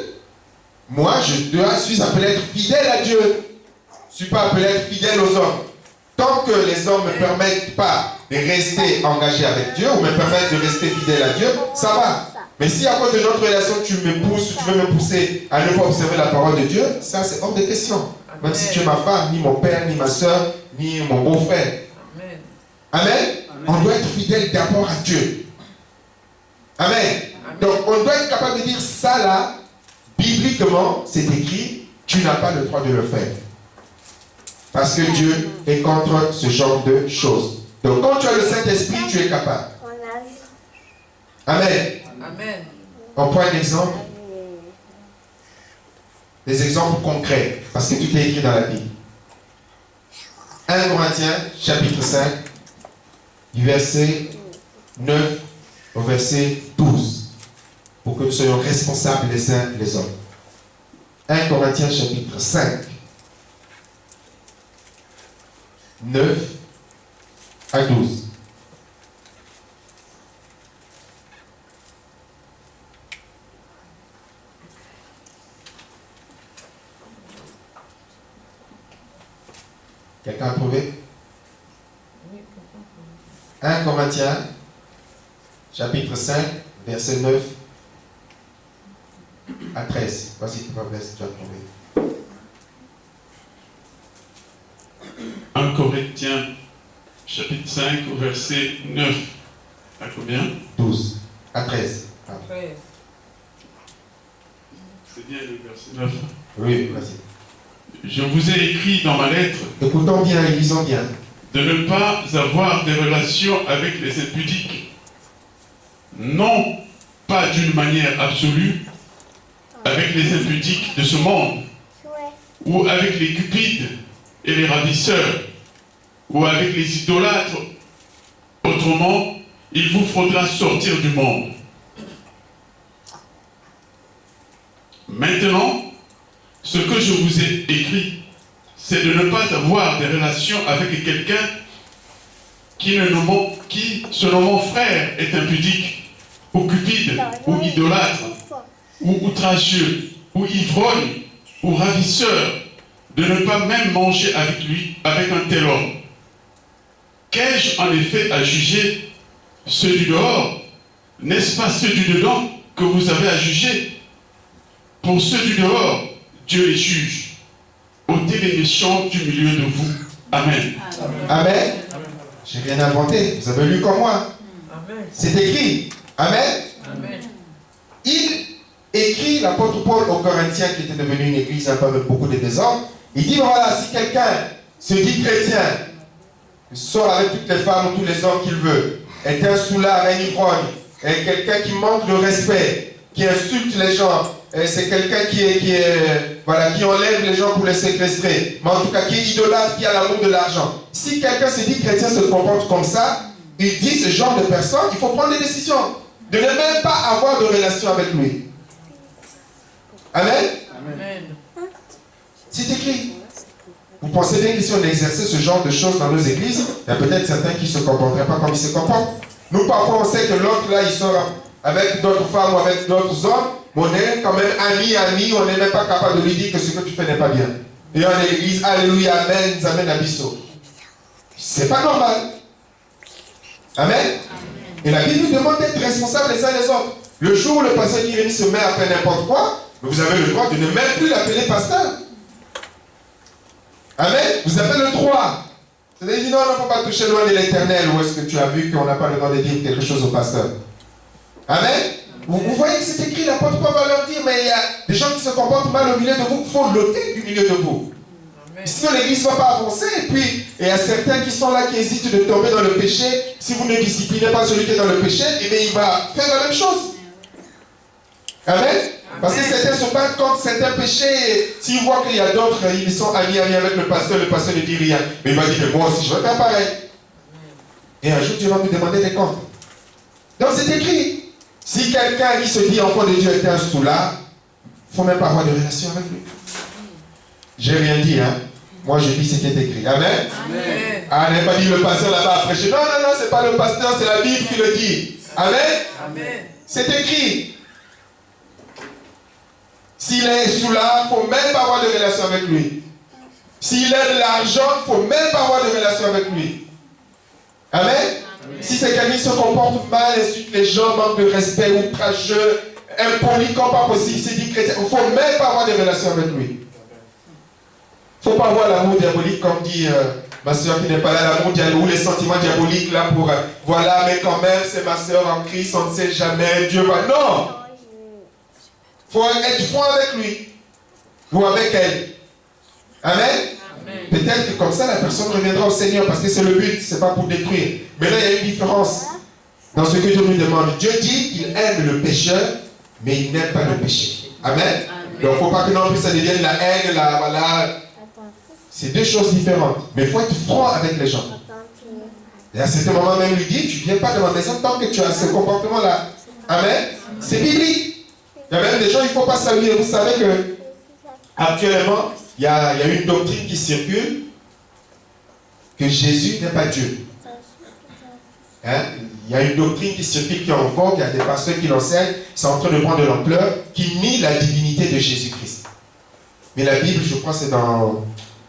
Moi, je suis appelé à être fidèle à Dieu. Je ne suis pas appelé à être fidèle aux hommes. Tant que les hommes ne me permettent pas de rester engagé avec Dieu ou me permettent de rester fidèle à Dieu, ça va. Mais si à cause de notre relation, tu me pousses, tu veux me pousser à ne pas observer la parole de Dieu, ça c'est hors de question. Même si tu es ma femme, ni mon père, ni ma soeur, ni mon beau-frère. Amen. Amen. On doit être fidèle d'abord à Dieu. Amen. Amen. Donc on doit être capable de dire ça là, bibliquement, c'est écrit, tu n'as pas le droit de le faire. Parce que Dieu est contre ce genre de choses. Donc quand tu as le Saint-Esprit, tu es capable. Amen. Amen. On prend un exemple. des exemples concrets, parce que tout est écrit dans la Bible. 1 Corinthiens, chapitre 5, du verset 9 au verset 12, pour que nous soyons responsables les uns les autres. 1 Corinthiens, chapitre 5, 9 à 12. Quelqu'un a trouvé? 1 Corinthiens, chapitre 5, verset 9 à 13. Vas-y, tu as trouvé. 1 Corinthiens, chapitre 5, au verset 9. À combien? 12 à 13. Ah. C'est bien le verset 9. Oui, vas-y. Je vous ai écrit dans ma lettre Écoutons bien et lisons bien. de ne pas avoir des relations avec les impudiques, non pas d'une manière absolue avec les impudiques de ce monde, ou avec les cupides et les ravisseurs, ou avec les idolâtres. Autrement, il vous faudra sortir du monde. Maintenant, ce que je vous ai écrit, c'est de ne pas avoir des relations avec quelqu'un qui, selon mon frère, est impudique, ou cupide, ou idolâtre, ou outragieux, ou ivrogne, ou ravisseur, de ne pas même manger avec lui, avec un tel homme. Qu'ai-je en effet à juger ceux du dehors? N'est-ce pas ceux du dedans que vous avez à juger? Pour ceux du dehors, Dieu les juge. Ôtez les méchants du milieu de vous. Amen. Amen. J'ai rien inventé. Vous avez lu comme moi. C'est écrit. Amen. Amen. Il écrit, l'apôtre Paul aux Corinthiens, qui était devenu une église un peu avec beaucoup de désordre. Il dit, voilà, si quelqu'un se dit chrétien, sort avec toutes les femmes ou tous les hommes qu'il veut, est un soulard, un ivrogne, est quelqu'un qui manque de respect, qui insulte les gens, c'est quelqu'un qui enlève les gens pour les séquestrer, mais en tout cas qui est idolâtre, qui a l'amour de l'argent. Si quelqu'un se dit chrétien, se comporte comme ça, il dit ce genre de personne, il faut prendre des décisions, de ne même pas avoir de relation avec lui. Amen. Amen. C'est écrit. Vous pensez bien que si on exerçait ce genre de choses dans nos églises, il y a peut-être certains qui ne se comporteraient pas comme ils se comportent. Nous, parfois, on sait que l'autre, là, il sort avec d'autres femmes ou avec d'autres hommes, mais on est quand même amis, on n'est même pas capable de lui dire que ce que tu fais n'est pas bien. Et on est l'église, alléluia, amen, nous amène à Bissau. C'est pas normal. Amen. Et la Bible nous demande d'être responsables les uns les autres. Le jour où le pasteur Jérémie se met à faire n'importe quoi, vous avez le droit de ne même plus l'appeler pasteur. Amen. Vous avez le droit. C'est-à-dire, non, il ne faut pas toucher loin de l'éternel. Où est-ce que tu as vu qu'on n'a pas le droit de dire quelque chose au pasteur? Amen. Vous voyez que c'est écrit, l'apôtre Paul va leur dire, mais il y a des gens qui se comportent mal au milieu de vous, il faut l'ôter du milieu de vous. Amen. Sinon l'église ne va pas avancer. Et puis, il y a certains qui sont là, qui hésitent de tomber dans le péché. Si vous ne disciplinez pas celui qui est dans le péché, eh bien, il va faire la même chose. Amen. Parce que certains se battent contre certains péchés. S'ils voient qu'il y a d'autres, ils sont amis avec le pasteur ne dit rien. Mais il va dire que moi aussi, je vais faire pareil. Et un jour, Dieu va me demander des comptes. Donc c'est écrit. Si quelqu'un qui se dit enfant de Dieu est un soulard, il ne faut même pas avoir de relation avec lui. J'ai rien dit, hein. Moi, je dis ce qui est écrit. Amen. Amen. Ah, n'a pas dit le pasteur là-bas a prêché. Non, non, non, c'est pas le pasteur, c'est la Bible qui le dit. Amen. Amen. C'est écrit. S'il est soulard, il ne faut même pas avoir de relation avec lui. S'il aime l'argent, il ne faut même pas avoir de relation avec lui. Amen. Amen. Si c'est quelqu'un qui se comporte mal, insulte les gens, manque de respect, outrageux, impoli comme pas possible, c'est dit chrétien, il ne faut même pas avoir de relation avec lui. Il ne faut pas avoir l'amour diabolique, comme dit ma soeur qui n'est pas là, l'amour diabolique, ou les sentiments diaboliques là pour, voilà, mais quand même, c'est ma soeur en Christ, on ne sait jamais, Dieu va. Non! Il faut être franc avec lui, ou avec elle. Amen. Peut-être que comme ça, la personne reviendra au Seigneur, parce que c'est le but, ce n'est pas pour détruire. Mais là, il y a une différence dans ce que Dieu nous demande. Dieu dit qu'il aime le pécheur, mais il n'aime pas le péché. Amen. Donc, il ne faut pas que non plus ça devienne la haine, voilà. C'est deux choses différentes. Mais il faut être franc avec les gens. Et à certains moments même lui dire, tu ne viens pas de ma maison tant que tu as ce comportement-là. Amen. C'est biblique. Il y a même des gens, il ne faut pas saluer. Vous savez que actuellement, il y a une doctrine qui circule que Jésus n'est pas Dieu. Hein? Il y a une doctrine qui circule, qui est en vogue, il y a des pasteurs qui l'enseignent, c'est en train de prendre de l'ampleur, qui nie la divinité de Jésus-Christ. Mais la Bible, je crois, c'est dans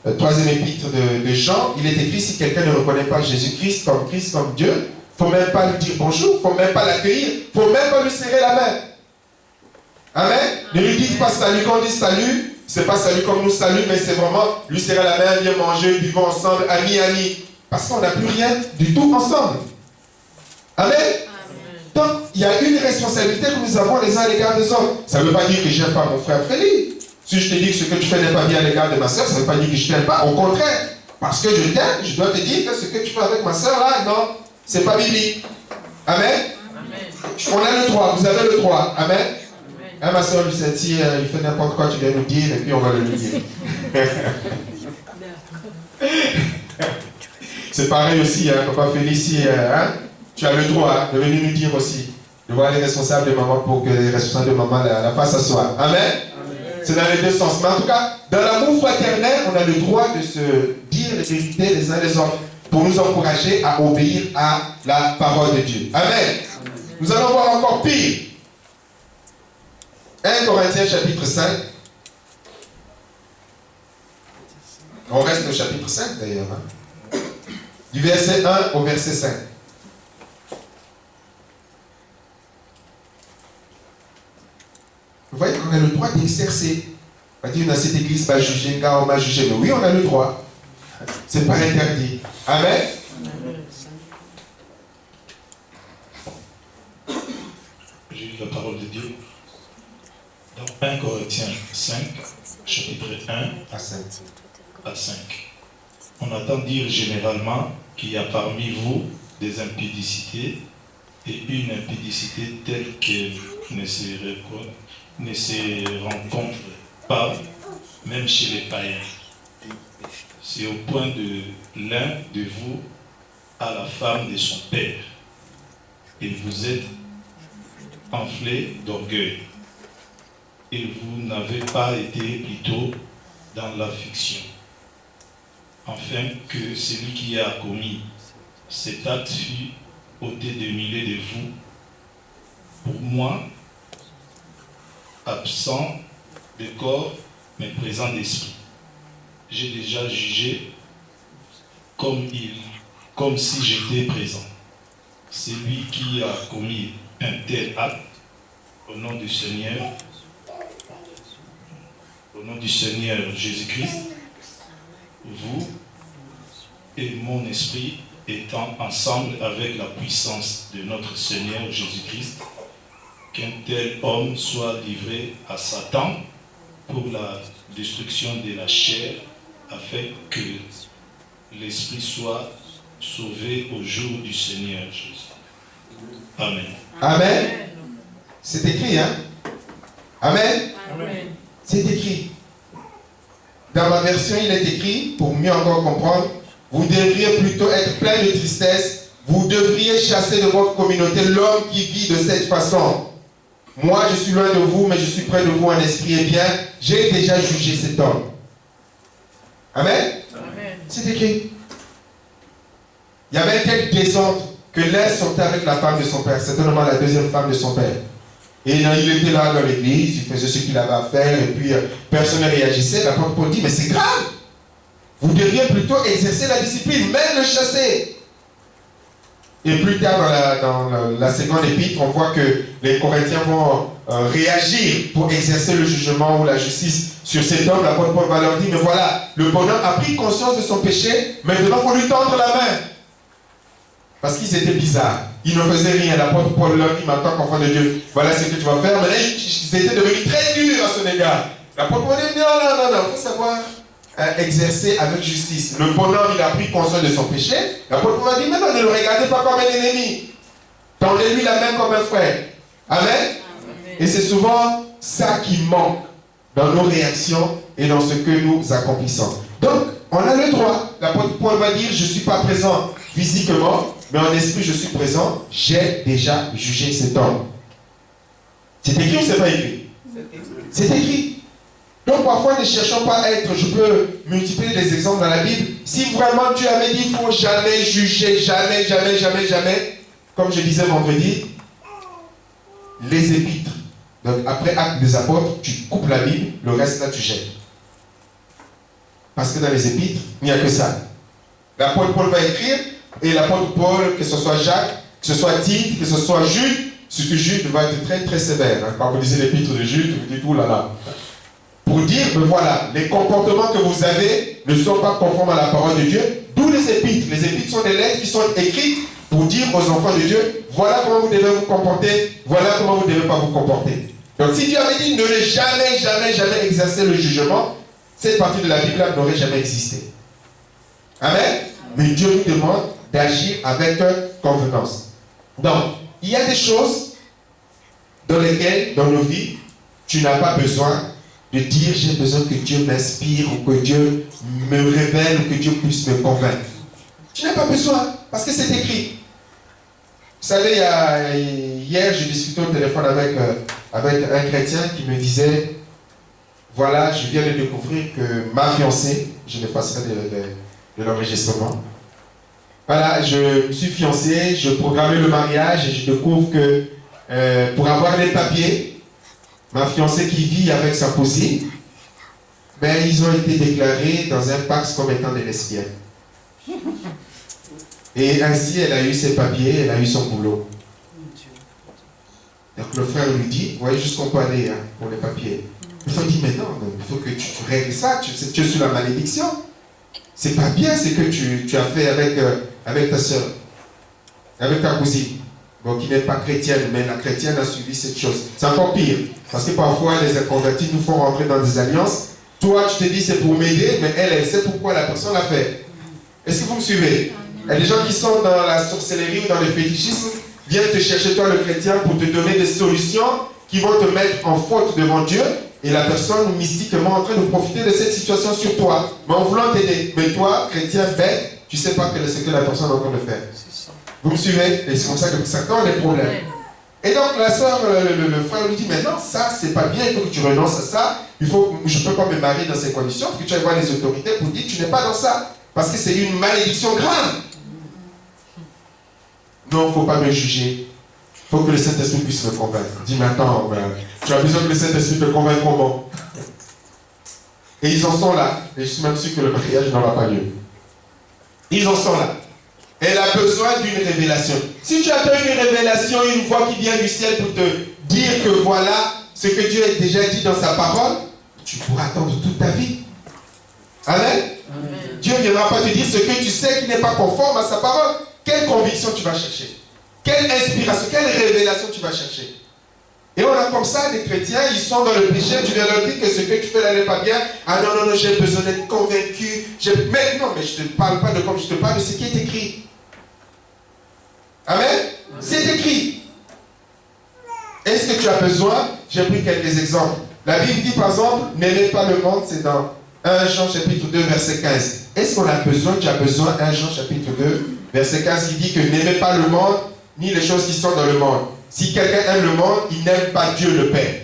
le 3e épître de Jean, il est écrit, si quelqu'un ne reconnaît pas Jésus-Christ comme Dieu, il ne faut même pas lui dire bonjour, il ne faut même pas l'accueillir, il ne faut même pas lui serrer la main. Amen. Ne lui dites pas salut. Quand on dit salut, c'est pas salut comme nous saluons, mais c'est vraiment lui serrer la main, viens manger, buvons ensemble, amis. Parce qu'on n'a plus rien du tout ensemble. Amen. Donc, il y a une responsabilité que nous avons les uns à l'égard des autres. Ça ne veut pas dire que je n'aime pas mon frère Félix. Si je te dis que ce que tu fais n'est pas bien à l'égard de ma soeur, ça ne veut pas dire que je ne t'aime pas. Au contraire, parce que je t'aime, je dois te dire que ce que tu fais avec ma soeur là, non, ce n'est pas biblique. Amen. On a le droit, vous avez le droit. Amen. Hein, ma soeur Lucetti, il fait n'importe quoi, tu viens nous dire, et puis on va le lui dire. C'est pareil aussi, hein, papa Félix, hein, tu as le droit de venir nous dire aussi, de voir les responsables de maman pour que les responsables de maman la fassent asseoir. Amen. C'est dans les deux sens. Mais en tout cas, dans l'amour fraternel, on a le droit de se dire les vérités les uns les autres pour nous encourager à obéir à la parole de Dieu. Amen. Nous allons voir encore pire. 1 Corinthiens chapitre 5. On reste au chapitre 5 d'ailleurs. Hein. Du verset 1 au verset 5. Vous voyez qu'on a le droit d'exercer. On va dire, dans cette église, pas jugé, gars, on m'a jugé. Mais oui, on a le droit. C'est pas interdit. Amen. J'ai lu la parole de Dieu. Dans 1 Corinthiens 5, chapitre 1 à 5. On entend dire généralement qu'il y a parmi vous des impudicités et une impudicité telle qu'elle ne se rencontre pas, même chez les païens. C'est au point de l'un de vous à la femme de son père. Et vous êtes enflé d'orgueil. Et vous n'avez pas été plutôt dans l'affliction, afin que celui qui a commis cet acte fût ôté de milieu de vous. Pour moi, absent de corps, mais présent d'esprit, j'ai déjà jugé comme si j'étais présent. Celui qui a commis un tel acte, au nom du Seigneur Jésus-Christ, vous et mon esprit étant ensemble avec la puissance de notre Seigneur Jésus-Christ, qu'un tel homme soit livré à Satan pour la destruction de la chair, afin que l'esprit soit sauvé au jour du Seigneur Jésus. Amen. Amen. C'est écrit, hein? Amen. Amen. C'est écrit. Dans ma version, il est écrit, pour mieux encore comprendre, vous devriez plutôt être plein de tristesse, vous devriez chasser de votre communauté l'homme qui vit de cette façon. Moi, je suis loin de vous, mais je suis près de vous en esprit et bien, j'ai déjà jugé cet homme. Amen. Amen. C'est écrit. Il y avait un tel désordre que l'un sortait avec la femme de son père, certainement la deuxième femme de son père. Et il était là dans l'église, il faisait ce qu'il avait à faire, et puis personne ne réagissait. L'apôtre Paul dit, mais c'est grave. Vous devriez plutôt exercer la discipline, même le chasser. Et plus tard dans la seconde épître, on voit que les Corinthiens vont réagir pour exercer le jugement ou la justice sur cet homme. L'apôtre Paul va leur dire, mais voilà, le bonhomme a pris conscience de son péché, maintenant il faut lui tendre la main. Parce qu'ils étaient bizarres. Ils ne faisaient rien. L'apôtre Paul leur dit, maintenant qu'enfant de Dieu, voilà ce que tu vas faire. Mais là, ils étaient devenus très durs à son égard. L'apôtre Paul dit, non, il faut savoir exercer avec justice. Le bonhomme, il a pris conscience de son péché. L'apôtre Paul a dit, mais non, ne le regardez pas comme un ennemi. Tendez-lui la main comme un frère. Amen. Amen. Et c'est souvent ça qui manque dans nos réactions et dans ce que nous accomplissons. Donc, on a le droit. L'apôtre Paul va dire, je ne suis pas présent physiquement, mais en esprit, je suis présent. J'ai déjà jugé cet homme. C'est écrit ou c'est pas écrit? C'est écrit. Donc, parfois, ne cherchons pas à être, je peux multiplier les exemples dans la Bible. Si vraiment Dieu avait dit, il ne faut jamais juger, jamais, jamais, jamais, jamais, comme je disais vendredi, les épîtres. Donc, après Actes des Apôtres, tu coupes la Bible, le reste là, tu jettes. Parce que dans les épîtres, il n'y a que ça. L'apôtre Paul va écrire, et l'apôtre Paul, que ce soit Jacques, que ce soit Tite, que ce soit Jude, surtout Jude va être très très sévère. Quand vous lisez l'épître de Jude, vous dites, oulala. Pour dire, ben voilà, les comportements que vous avez ne sont pas conformes à la parole de Dieu, d'où les épîtres. Les épîtres sont des lettres qui sont écrites pour dire aux enfants de Dieu, voilà comment vous devez vous comporter, voilà comment vous ne devez pas vous comporter. Donc si Dieu avait dit, ne jamais, jamais, jamais exercer le jugement, cette partie de la Bible n'aurait jamais existé. Amen. Mais Dieu nous demande d'agir avec convenance. Donc, il y a des choses dans lesquelles, dans nos vies, tu n'as pas besoin de dire j'ai besoin que Dieu m'inspire ou que Dieu me révèle ou que Dieu puisse me convaincre. Tu n'as pas besoin, parce que c'est écrit. Vous savez, hier, je discutais au téléphone avec un chrétien qui me disait, voilà, je viens de découvrir que ma fiancée, je ne passerai de l'enregistrement. Voilà, je me suis fiancé, je programmais le mariage et je découvre que pour avoir les papiers, ma fiancée qui vit avec sa cousine, mais ils ont été déclarés dans un Pax comme étant des lesbiennes. Et ainsi, elle a eu ses papiers, elle a eu son boulot. Donc le frère lui dit, voyez jusqu'où on peut aller pour les papiers. Le frère dit, mais non, il faut que tu règles ça, tu es sous la malédiction. C'est pas bien ce que tu as fait avec ta soeur, avec ta cousine. Bon, qui n'est pas chrétienne, mais la chrétienne a suivi cette chose. C'est encore pire, parce que parfois les inconvertis nous font rentrer dans des alliances. Toi, tu te dis c'est pour m'aider, mais elle sait pourquoi la personne l'a fait. Est-ce que vous me suivez? Il y a des gens qui sont dans la sorcellerie ou dans le fétichisme, viennent te chercher, toi le chrétien, pour te donner des solutions qui vont te mettre en faute devant Dieu, et la personne mystiquement en train de profiter de cette situation sur toi, mais en voulant t'aider. Mais toi, chrétien bête, tu ne sais pas ce que la personne est en train de faire. Vous me suivez? Et c'est comme ça que ça donne des problèmes. Et donc la soeur, le frère lui dit, mais non, ça c'est pas bien, il faut que tu renonces à ça, je ne peux pas me marier dans ces conditions, il faut que tu ailles voir les autorités pour dire, tu n'es pas dans ça, parce que c'est une malédiction grave. Non, il ne faut pas me juger. Il faut que le Saint-Esprit puisse me convaincre. Dis, mais attends, tu as besoin que le Saint-Esprit te convainque comment? Et ils en sont là. Et je suis même sûr que le mariage n'aura pas lieu. Ils en sont là. Elle a besoin d'une révélation. Si tu as une révélation, une voix qui vient du ciel pour te dire que voilà ce que Dieu a déjà dit dans sa parole, tu pourras attendre toute ta vie. Amen. Amen. Dieu ne viendra pas te dire ce que tu sais qui n'est pas conforme à sa parole. Quelle conviction tu vas chercher? Quelle inspiration, quelle révélation tu vas chercher? Et on a comme ça des chrétiens, ils sont dans le péché, tu leur dis que ce que tu fais là n'est pas bien. Ah non, non, j'ai besoin d'être convaincu. Mais non, mais je ne te parle pas de comme je te parle de ce qui est écrit. Amen? C'est écrit. Est-ce que tu as besoin? J'ai pris quelques exemples. La Bible dit par exemple, n'aimez pas le monde, c'est dans 1 Jean chapitre 2 verset 15. Est-ce qu'on a besoin, tu as besoin, 1 Jean chapitre 2 verset 15 qui dit que n'aimez pas le monde, ni les choses qui sont dans le monde. Si quelqu'un aime le monde, il n'aime pas Dieu le Père.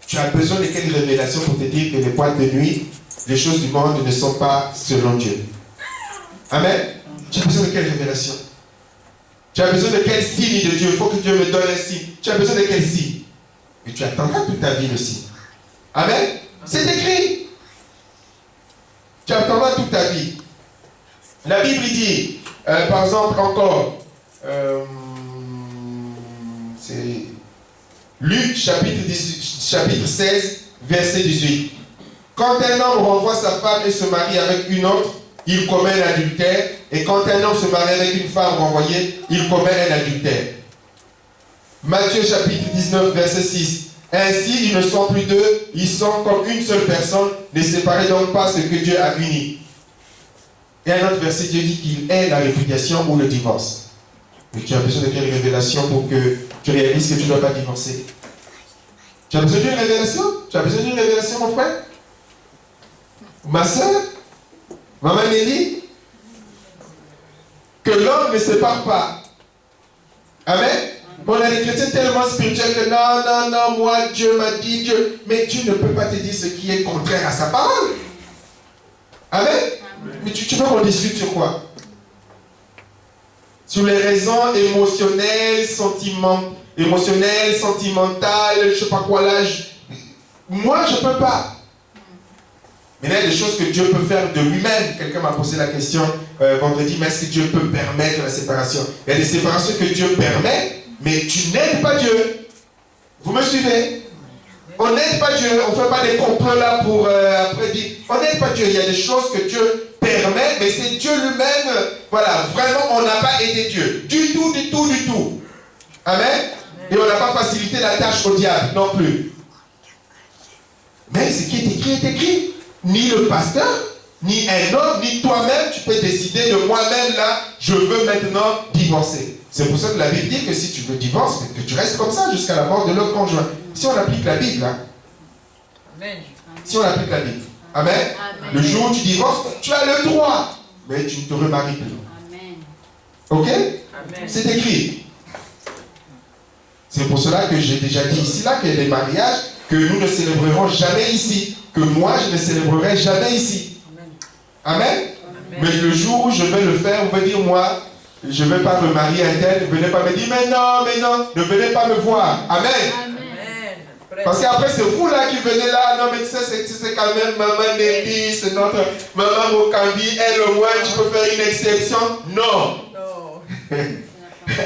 Tu as besoin de quelle révélation pour te dire que les points de nuit, les choses du monde ne sont pas selon Dieu? Amen? Tu as besoin de quelle révélation? Tu as besoin de quel signe de Dieu? Il faut que Dieu me donne un signe. Tu as besoin de quel signe? Et tu attendras toute ta vie le signe. Amen? C'est écrit. Tu attendras toute ta vie. La Bible dit, par exemple, encore, c'est Luc chapitre 16, verset 18. Quand un homme renvoie sa femme et se marie avec une autre, il commet un adultère. Et quand un homme se marie avec une femme renvoyée, il commet un adultère. Matthieu chapitre 19, verset 6. Ainsi, ils ne sont plus deux, ils sont comme une seule personne. Ne séparez donc pas ce que Dieu a uni. Et un autre verset, Dieu dit qu'il est la répudiation ou le divorce. Mais tu as besoin de quelle révélation pour que tu réalises que tu ne dois pas divorcer? Tu as besoin d'une révélation? Tu as besoin d'une révélation, mon frère? Ma soeur? Maman Nelly? Que l'homme ne sépare pas. Amen. On a des chrétiens tellement spirituels que non, moi Dieu m'a dit, Dieu. Mais Dieu ne peut pas te dire ce qui est contraire à sa parole. Amen. Mais tu veux qu'on discute sur quoi? Sur les raisons émotionnelles, sentimentales, je ne sais pas quoi là. Moi, je ne peux pas. Mais il y a des choses que Dieu peut faire de lui-même. Quelqu'un m'a posé la question vendredi, mais est-ce que Dieu peut permettre la séparation? Il y a des séparations que Dieu permet, mais tu n'aides pas Dieu. Vous me suivez? On n'aide pas Dieu, on ne fait pas des complots là pour après dire. On n'aide pas Dieu, il y a des choses que Dieu permet, mais c'est Dieu lui-même. Voilà, vraiment, on n'a pas aidé Dieu. Du tout. Amen. Et on n'a pas facilité la tâche au diable non plus. Mais ce qui est écrit est écrit. Ni le pasteur, ni un homme, ni toi-même, tu peux décider de moi-même là, je veux maintenant divorcer. C'est pour ça que la Bible dit que si tu veux divorcer, que tu restes comme ça jusqu'à la mort de l'autre conjoint. Si on applique la Bible, hein. Amen. Si on applique la Bible. Amen. Amen. Le jour où tu divorces, tu as le droit, mais tu ne te remaries plus. Amen. Ok? Amen. C'est écrit. C'est pour cela que j'ai déjà dit ici là qu'il y a des mariages que nous ne célébrerons jamais ici. Que moi, je ne célébrerai jamais ici. Amen. Amen. Mais le jour où je vais le faire, on va dire, moi, je ne vais pas me marier à un tel, ne venez pas me dire, mais non, ne venez pas me voir. Amen. Amen. Parce qu'après, c'est vous là qui venez là, non, mais tu sais, c'est quand même Maman Nelly, c'est notre Maman Mokambi, elle au moins, tu peux faire une exception. Non. Amen.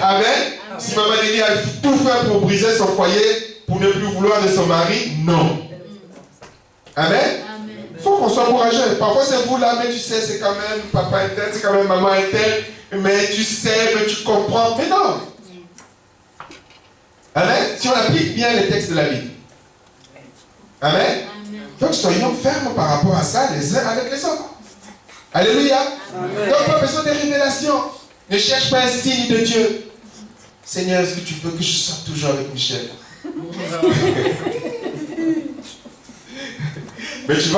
Amen. Si Maman Nelly a tout fait pour briser son foyer, pour ne plus vouloir de son mari, non. Amen. Il faut qu'on soit courageux. Parfois c'est vous là, mais tu sais, c'est quand même papa un tel, c'est quand même maman un tel, mais tu sais, mais tu comprends. Mais non. Amen. Si on applique bien les textes de la Bible. Amen. Donc soyons fermes par rapport à ça, les uns avec les autres. Alléluia. Amen. Donc pas besoin de révélations. Ne cherche pas un signe de Dieu. Seigneur, est-ce que tu veux que je sorte toujours avec Michel? Mais tu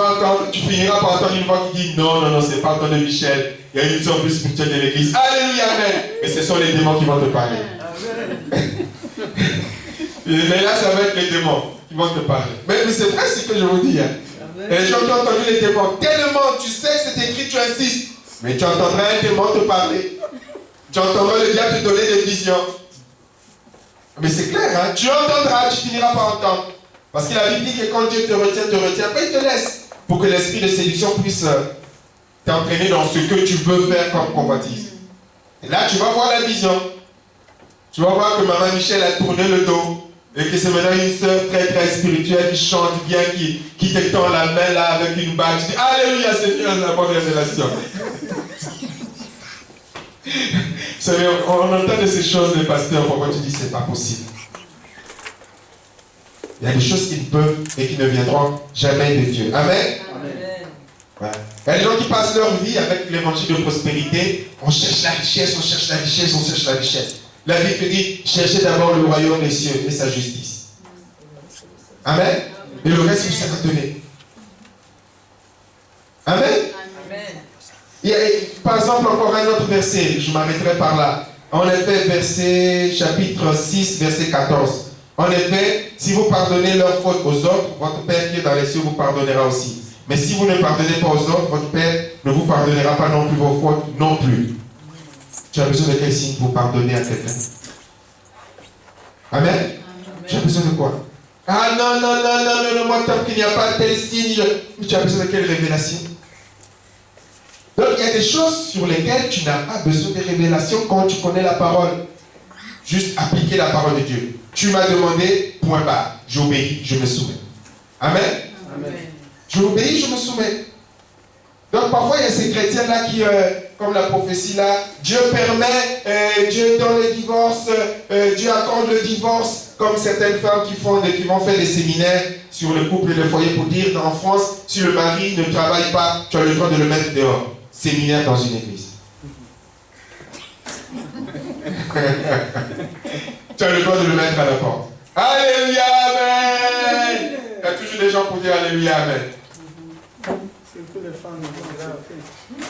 finiras par entendre une voix qui dit non, c'est pas ton de Michel. Il y a une sorte plus spirituelle de l'église. Alléluia, amen. Mais ce sont les démons qui vont te parler. Mais là, ça va être les démons qui vont te parler. Mais c'est vrai ce que je vous dis. Hein. Les gens qui ont entendu les démons, tellement tu sais que c'est écrit, tu insistes. Mais tu entendras un démon te parler. Tu entendras le diable te donner des visions. Mais c'est clair, hein? Tu entendras, tu finiras par entendre. Parce que la Bible dit que quand Dieu te retient, après il te laisse. Pour que l'esprit de séduction puisse t'entraîner dans ce que tu veux faire comme convoitise. Et là, tu vas voir la vision. Tu vas voir que Maman Michel a tourné le dos. Et que c'est maintenant une sœur très très spirituelle qui chante bien, qui te tend la main là avec une bague. Tu dis Alléluia, Seigneur, c'est la bonne révélation. Vous savez, on entend de ces choses, les pasteurs, pourquoi tu dis c'est pas possible. Il y a des choses qui ne peuvent et qui ne viendront jamais de Dieu. Amen. Amen. Ouais. Il y a des gens qui passent leur vie avec l'évangile de prospérité. On cherche la richesse, on cherche la richesse, on cherche la richesse. La Bible dit, cherchez d'abord le royaume des cieux et sa justice. Amen. Et le reste vous sera donné. Amen. Amen. Il y a, par exemple, encore un autre verset, je m'arrêterai par là. En effet, verset chapitre 6, verset 14. En effet, si vous pardonnez leurs fautes aux autres, votre Père qui est dans les cieux vous pardonnera aussi. Mais si vous ne pardonnez pas aux autres, votre Père ne vous pardonnera pas non plus vos fautes non plus. Tu as besoin de quel signe pour pardonner à quelqu'un? Amen. Amen. Tu as besoin de quoi? Ah non, moi tant qu'il n'y a pas tel signe, tu as besoin de quelle révélation? Donc il y a des choses sur lesquelles tu n'as pas besoin de révélation quand tu connais la parole. Juste appliquer la parole de Dieu. Tu m'as demandé, point barre. J'obéis, je me soumets. Amen. Amen. J'obéis, je me soumets. Donc parfois il y a ces chrétiens-là qui, comme la prophétie là, Dieu permet, Dieu donne le divorce, Dieu accorde le divorce, comme certaines femmes qui vont faire des séminaires sur le couple et le foyer pour dire qu'en France, si le mari ne travaille pas, tu as le droit de le mettre dehors. Séminaire dans une église. Tu as le droit de le mettre à la porte. Alléluia, amen. Il y a toujours des gens pour dire Alléluia, Amen.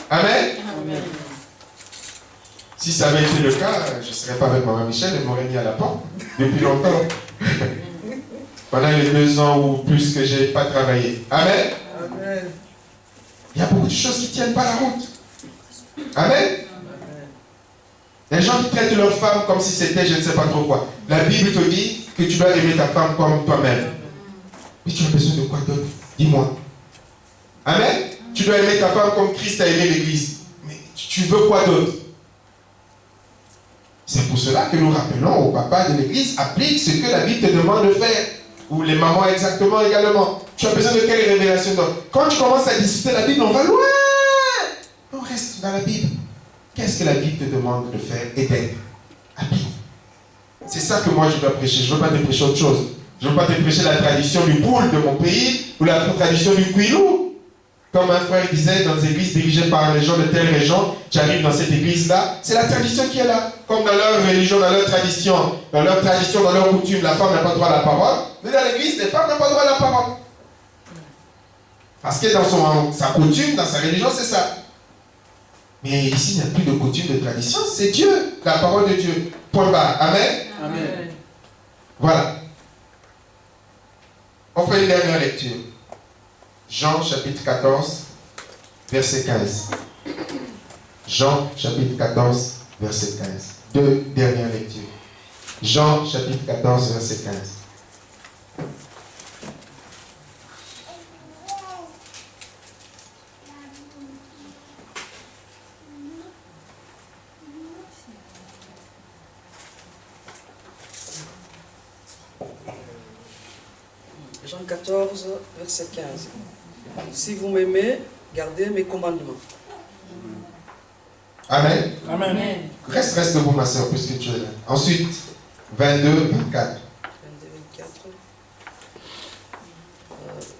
Amen. Amen. Si ça avait été le cas, je ne serais pas avec Maman Michel, elle m'aurait mis à la porte depuis longtemps. Pendant les 2 ans ou plus que je n'ai pas travaillé. Amen. Amen. Il y a beaucoup de choses qui ne tiennent pas la route. Amen. Les gens qui traitent leur femme comme si c'était je ne sais pas trop quoi. La Bible te dit que tu dois aimer ta femme comme toi-même. Mais tu as besoin de quoi d'autre? Dis-moi. Amen. Tu dois aimer ta femme comme Christ a aimé l'Église. Mais tu veux quoi d'autre? C'est pour cela que nous rappelons au papa de l'Église, applique ce que la Bible te demande de faire. Ou les mamans exactement également. Tu as besoin de quelle révélation d'autre? Quand tu commences à discuter la Bible, on va loin. On reste dans la Bible. Qu'est-ce que la Bible te demande de faire et d'être? Applique. C'est ça que moi je dois prêcher. Je ne veux pas te prêcher autre chose. Je ne veux pas te prêcher la tradition du boule de mon pays ou la tradition du quilou. Comme un frère disait, dans les églises dirigées par les gens de telle région, tu arrives dans cette église-là, c'est la tradition qui est là. Comme dans leur religion, dans leur tradition, dans leur coutume, la femme n'a pas droit à la parole. Mais dans l'église, les femmes n'ont pas droit à la parole. Parce que dans sa coutume, dans sa religion, c'est ça. Mais ici, il n'y a plus de coutume, de tradition, c'est Dieu, la parole de Dieu. Point barre. Amen. Amen. Voilà. On fait une dernière lecture. Jean chapitre 14, verset 15. Jean chapitre 14, verset 15. 2 dernières lectures. Jean chapitre 14, verset 15. Jean 14, verset 15. Si vous m'aimez, gardez mes commandements. Amen. Amen. Reste debout, ma soeur, puisque tu es là. Ensuite, 22, 24. 22, 24.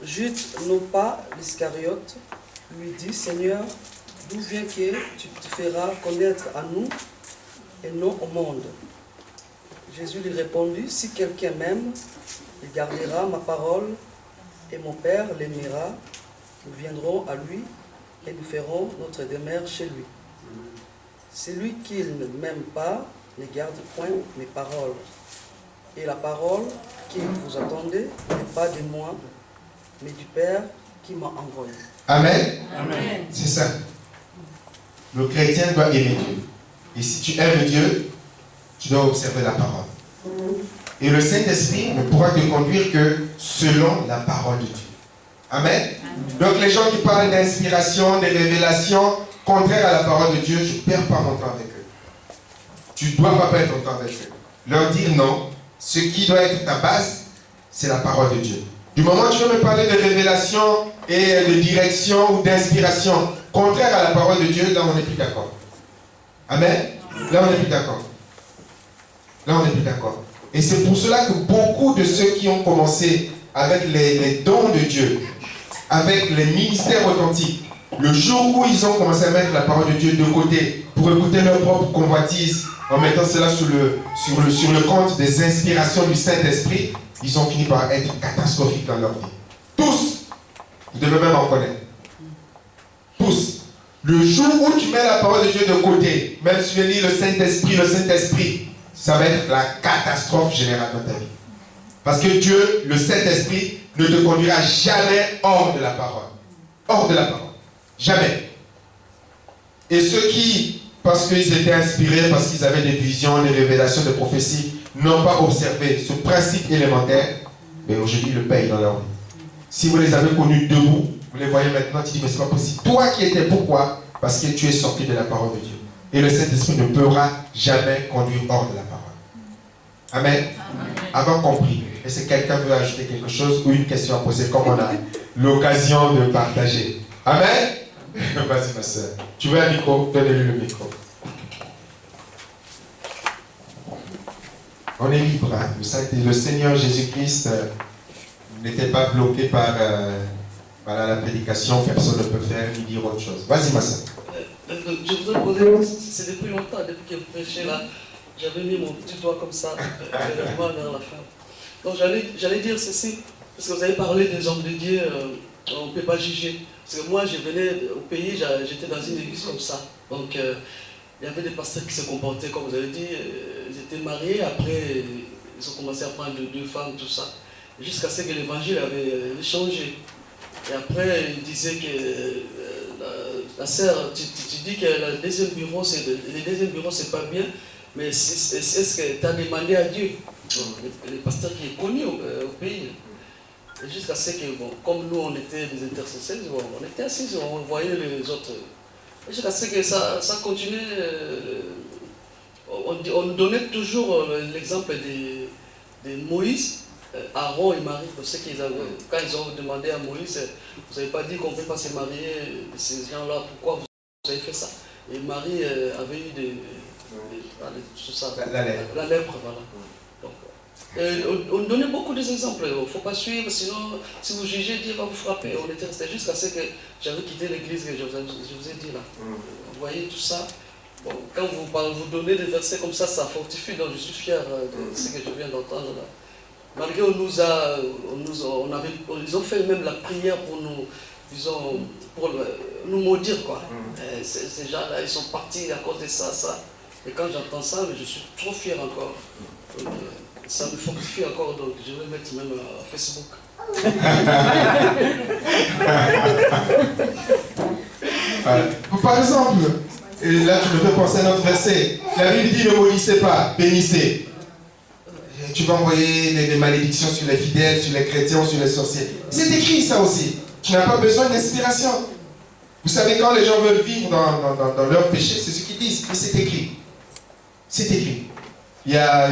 Jude, non pas l'Iscariote, lui dit, Seigneur, d'où vient que tu te feras connaître à nous et non au monde? Jésus lui répondit, si quelqu'un m'aime, il gardera ma parole, et mon Père l'aimera. Nous viendrons à lui et nous ferons notre demeure chez lui. Celui qui ne m'aime pas ne garde point mes paroles. Et la parole que vous attendez n'est pas de moi, mais du Père qui m'a envoyé. Amen. Amen. C'est ça. Le chrétien doit aimer Dieu. Et si tu aimes Dieu, tu dois observer la parole. Et le Saint-Esprit ne pourra te conduire que selon la parole de Dieu. Amen. Donc les gens qui parlent d'inspiration, de révélation, contraire à la parole de Dieu, je ne perds pas mon temps avec eux. Tu ne dois pas perdre ton temps avec eux. Leur dire non, ce qui doit être ta base, c'est la parole de Dieu. Du moment où tu veux me parler de révélation et de direction ou d'inspiration, contraire à la parole de Dieu, là on n'est plus d'accord. Amen. Là on n'est plus d'accord. Là on n'est plus d'accord. Et c'est pour cela que beaucoup de ceux qui ont commencé avec les dons de Dieu, avec les ministères authentiques, le jour où ils ont commencé à mettre la parole de Dieu de côté pour écouter leur propre convoitise, en mettant cela sur le compte des inspirations du Saint-Esprit, ils ont fini par être catastrophiques dans leur vie. Tous, vous devez même en connaître. Tous. Le jour où tu mets la parole de Dieu de côté, même si tu lis le Saint-Esprit, ça va être la catastrophe générale dans ta vie. Parce que Dieu, le Saint-Esprit, ne te conduira jamais hors de la parole. Hors de la parole. Jamais. Et ceux qui, parce qu'ils étaient inspirés, parce qu'ils avaient des visions, des révélations, des prophéties, n'ont pas observé ce principe élémentaire, mais aujourd'hui, ils le payent dans leur vie. Si vous les avez connus debout, vous les voyez maintenant, tu dis, mais c'est pas possible. Toi qui étais, pourquoi? Parce que tu es sorti de la parole de Dieu. Et le Saint-Esprit ne pourra jamais conduire hors de la parole. Amen. Amen. Avant compris. Et si quelqu'un veut ajouter quelque chose ou une question à poser, comme on a l'occasion de partager. Amen. Vas-y ma soeur. Tu veux un micro? Donnez-lui le micro. On est libre. Hein? Le Seigneur Jésus-Christ n'était pas bloqué par la prédication. Personne ne peut faire ni dire autre chose. Vas-y ma soeur. Je voudrais poser, c'est depuis longtemps, depuis que vous prêchez là, j'avais mis mon petit doigt comme ça, vers la fin. Donc j'allais dire ceci, Parce que vous avez parlé des hommes de Dieu, on ne peut pas juger. Parce que moi, je venais au pays, j'étais dans une église comme ça. Donc, il y avait des pasteurs qui se comportaient, comme vous avez dit, ils étaient mariés, après, ils ont commencé à prendre 2 femmes, tout ça. Jusqu'à ce que l'évangile avait changé. Et après, il disait que la sœur, tu dis que le deuxième bureau, c'est pas bien, mais est-ce que tu as demandé à Dieu? Le pasteur qui est connu au pays. Et jusqu'à ce que, bon, comme nous, on était des intercesseurs, on était assis, on voyait les autres. Et jusqu'à ce que ça continuait. On donnait toujours l'exemple de Moïse, Aaron et Marie. Pour ceux quand ils ont demandé à Moïse, vous n'avez pas dit qu'on ne peut pas se marier de ces gens-là, pourquoi vous avez fait ça? Et Marie avait eu la lèpre, voilà. Donc, on donnait beaucoup d'exemples. Il ne faut pas suivre, sinon, si vous jugez, Dieu va vous frapper. On était resté jusqu'à ce que j'avais quitté l'église que je vous ai dit là. Vous voyez tout ça. Bon, quand vous donnez des versets comme ça fortifie. Donc, je suis fier de ce que je viens d'entendre là. Malgré ils ont fait même la prière pour nous, disons, pour nous maudire quoi. Ces gens-là, ils sont partis à cause de ça. Et quand j'entends ça, je suis trop fier encore. Donc, ça me fortifie encore, donc je vais mettre même à Facebook. Par exemple, et là tu me fais penser à notre verset. La Bible dit ne maudissez pas, bénissez. Tu vas envoyer des malédictions sur les fidèles, sur les chrétiens, sur les sorciers. C'est écrit ça aussi. Tu n'as pas besoin d'inspiration. Vous savez, quand les gens veulent vivre dans leur péché, c'est ce qu'ils disent. Mais c'est écrit. C'est écrit. La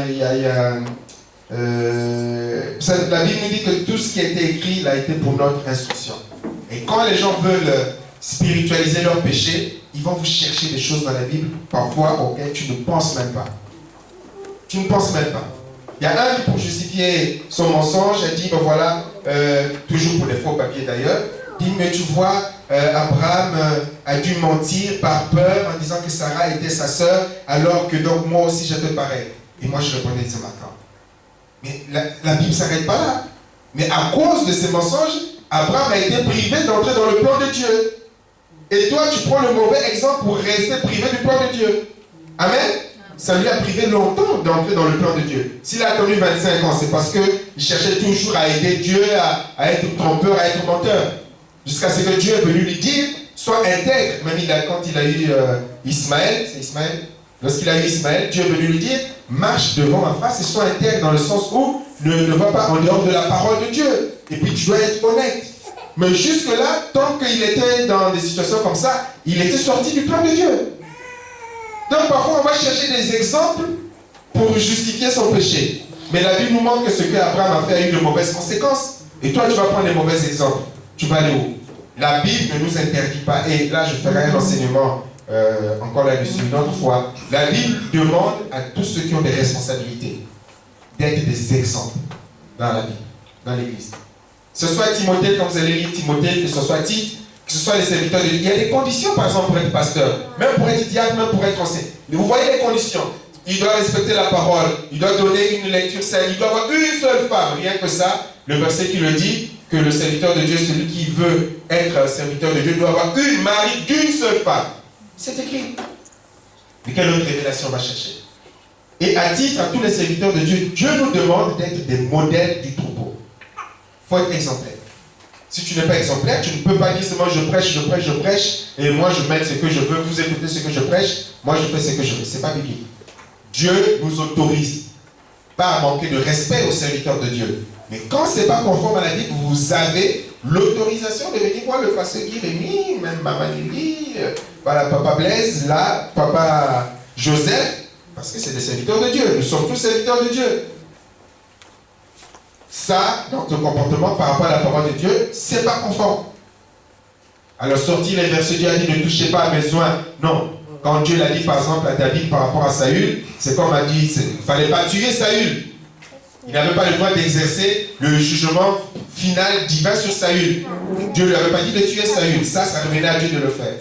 Bible nous dit que tout ce qui a été écrit, il a été pour notre instruction. Et quand les gens veulent spiritualiser leur péché, ils vont vous chercher des choses dans la Bible, parfois auxquelles tu ne penses même pas. Tu ne penses même pas. Il y a un qui, pour justifier son mensonge, a dit, ben voilà, toujours pour les faux papiers d'ailleurs, dit, mais tu vois, Abraham a dû mentir par peur en disant que Sarah était sa sœur, alors que donc moi aussi j'ai fait pareil. Et moi je répondais ce matin. Mais la Bible ne s'arrête pas là. Mais à cause de ces mensonges, Abraham a été privé d'entrer dans le plan de Dieu. Et toi, tu prends le mauvais exemple pour rester privé du plan de Dieu. Amen. Ça lui a privé longtemps d'entrer dans le plan de Dieu. S'il a attendu 25 ans, c'est parce qu'il cherchait toujours à aider Dieu, à être trompeur, à être menteur. Jusqu'à ce que Dieu est venu lui dire, sois intègre. Même quand il a eu Ismaël, c'est Ismaël. Lorsqu'il a eu Ismaël, Dieu est venu lui dire, marche devant ma face et sois intègre dans le sens où ne va pas en dehors de la parole de Dieu. Et puis tu dois être honnête. Mais jusque-là, tant qu'il était dans des situations comme ça, il était sorti du plan de Dieu. Donc parfois on va chercher des exemples pour justifier son péché. Mais la Bible nous montre que ce qu'Abraham a fait a eu de mauvaises conséquences. Et toi tu vas prendre les mauvais exemples. Tu vas aller où? La Bible ne nous interdit pas. Et là je ferai un enseignement encore là-dessus une autre fois. La Bible demande à tous ceux qui ont des responsabilités d'être des exemples dans la Bible, dans l'Église. Que ce soit Timothée, quand vous allez lire Timothée, que ce soit Tite, que ce soit les serviteurs de Dieu. Il y a des conditions, par exemple, pour être pasteur, même pour être diacre, même pour être enseignant. Mais vous voyez les conditions. Il doit respecter la parole, il doit donner une lecture saine, il doit avoir une seule femme. Rien que ça, le verset qui le dit, que le serviteur de Dieu, celui qui veut être un serviteur de Dieu, doit avoir une mari d'une seule femme. C'est écrit. Mais quelle autre révélation on va chercher? Et à titre, à tous les serviteurs de Dieu, Dieu nous demande d'être des modèles du troupeau. Il faut être exemplaire. Si tu n'es pas exemplaire, tu ne peux pas dire seulement je prêche, et moi je mets ce que je veux, vous écoutez ce que je prêche, moi je fais ce que je veux. Ce n'est pas biblique. Dieu nous autorise pas à manquer de respect aux serviteurs de Dieu. Mais quand ce n'est pas conforme à la Bible, vous avez l'autorisation de venir voir le pasteur Guy Rémy, même Maman Lily, voilà, Papa Blaise, là, Papa Joseph, parce que c'est des serviteurs de Dieu. Nous sommes tous serviteurs de Dieu. Ça, notre comportement par rapport à la parole de Dieu, c'est pas conforme. Alors sortir les versets, Dieu a dit ne touchez pas à mes oins. Non. Quand Dieu l'a dit par exemple à David par rapport à Saül, c'est comme a dit, il ne fallait pas tuer Saül. Il n'avait pas le droit d'exercer le jugement final divin sur Saül. Dieu ne lui avait pas dit de tuer Saül. Ça revenait à Dieu de le faire.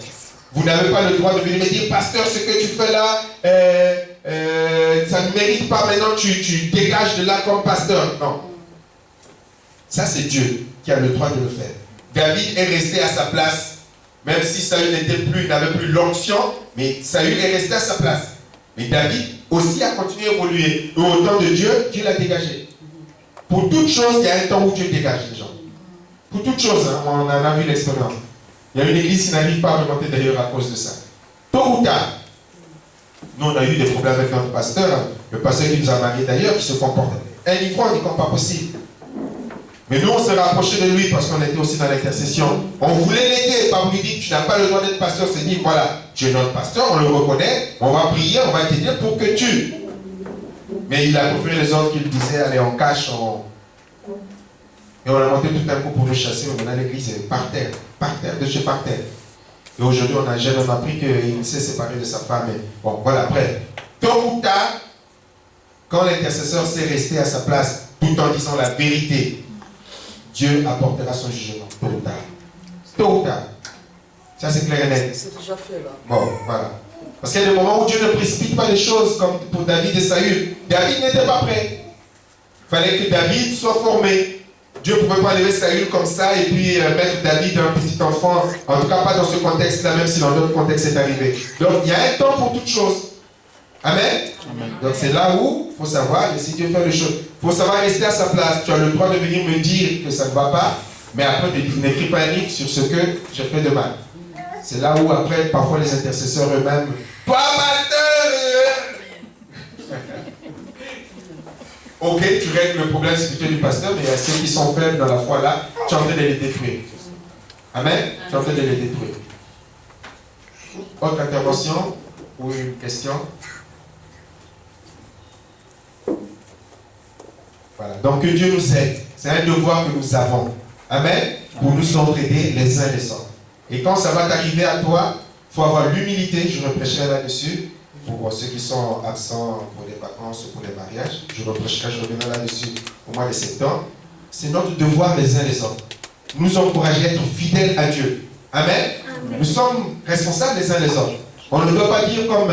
Vous n'avez pas le droit de venir me dire, pasteur, ce que tu fais là, ça ne mérite pas, maintenant tu dégages de là comme pasteur. Non. Ça, c'est Dieu qui a le droit de le faire. David est resté à sa place, même si Saül n'avait plus l'onction, mais Saül est resté à sa place. Mais David aussi a continué à évoluer. Et au temps de Dieu, Dieu l'a dégagé. Pour toute chose, il y a un temps où Dieu dégage les gens. Pour toute chose, hein, on en a vu l'expérience. Il y a une église qui n'arrive pas à remonter d'ailleurs à cause de ça. Tôt ou tard, nous on a eu des problèmes avec notre pasteur, hein, le pasteur qui nous a mariés d'ailleurs, qui se comporte. Un ivrogne, il ne pas possible. Mais nous, on s'est rapproché de lui parce qu'on était aussi dans l'intercession. On voulait l'aider, pas lui dire, tu n'as pas le droit d'être pasteur. C'est dit, voilà, tu es notre pasteur, on le reconnaît, on va prier, on va t'aider pour que tu. Mais il a préféré les autres qui lui disaient, allez, on cache, Et on a monté tout un coup pour le chasser, mais maintenant l'église est par terre, de chez par terre. Et aujourd'hui, on a jeune homme appris qu'il s'est séparé de sa femme. Et bon, voilà, après. Tôt ou tard, quand l'intercesseur s'est resté à sa place, tout en disant la vérité, Dieu apportera son jugement, tôt ou tard. Tôt ou tard. Ça, c'est clair et net. C'est déjà fait, là. Bon, voilà. Parce qu'il y a des moments où Dieu ne précipite pas les choses, comme pour David et Saül. David n'était pas prêt. Il fallait que David soit formé. Dieu ne pouvait pas lever Saül comme ça et puis mettre David un petit enfant. En tout cas, pas dans ce contexte-là, même si dans d'autres contextes c'est arrivé. Donc, il y a un temps pour toutes choses. Amen. Amen. Donc, c'est là où il faut savoir, et si Dieu fait les choses, il faut savoir rester à sa place. Tu as le droit de venir me dire que ça ne va pas, mais après, n'écris pas un livre sur ce que j'ai fait de mal. C'est là où, après, parfois les intercesseurs eux-mêmes, toi, pasteur! Ok, tu règles le problème spirituel du pasteur, mais il y a ceux qui sont faibles dans la foi là, tu es en train de les détruire. Amen? Tu es en train de les détruire. Autre intervention ou une question? Voilà. Donc que Dieu nous aide. C'est un devoir que nous avons. Amen? Pour nous entraider les uns les autres. Et quand ça va t'arriver à toi, il faut avoir l'humilité, je reprêcherai là-dessus, pour ceux qui sont absents pour les vacances ou pour les mariages, je reviendrai là-dessus au mois de septembre. C'est notre devoir les uns les autres. Nous encourager à être fidèles à Dieu. Amen? Nous sommes responsables les uns les autres. On ne doit pas dire comme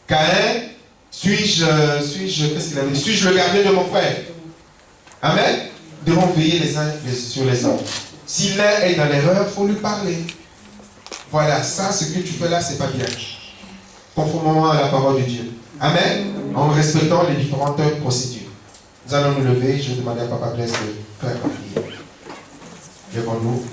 Caïn, suis-je le gardien de mon frère? Amen? Nous devons veiller les uns sur les autres. Si l'un est dans l'erreur, il faut lui parler. Voilà, ça, ce que tu fais là, c'est pas bien. Conformément à la parole de Dieu. Amen. En respectant les différentes procédures. Nous allons nous lever. Je vais demander à Papa Blaise de faire la prière. Levons-nous.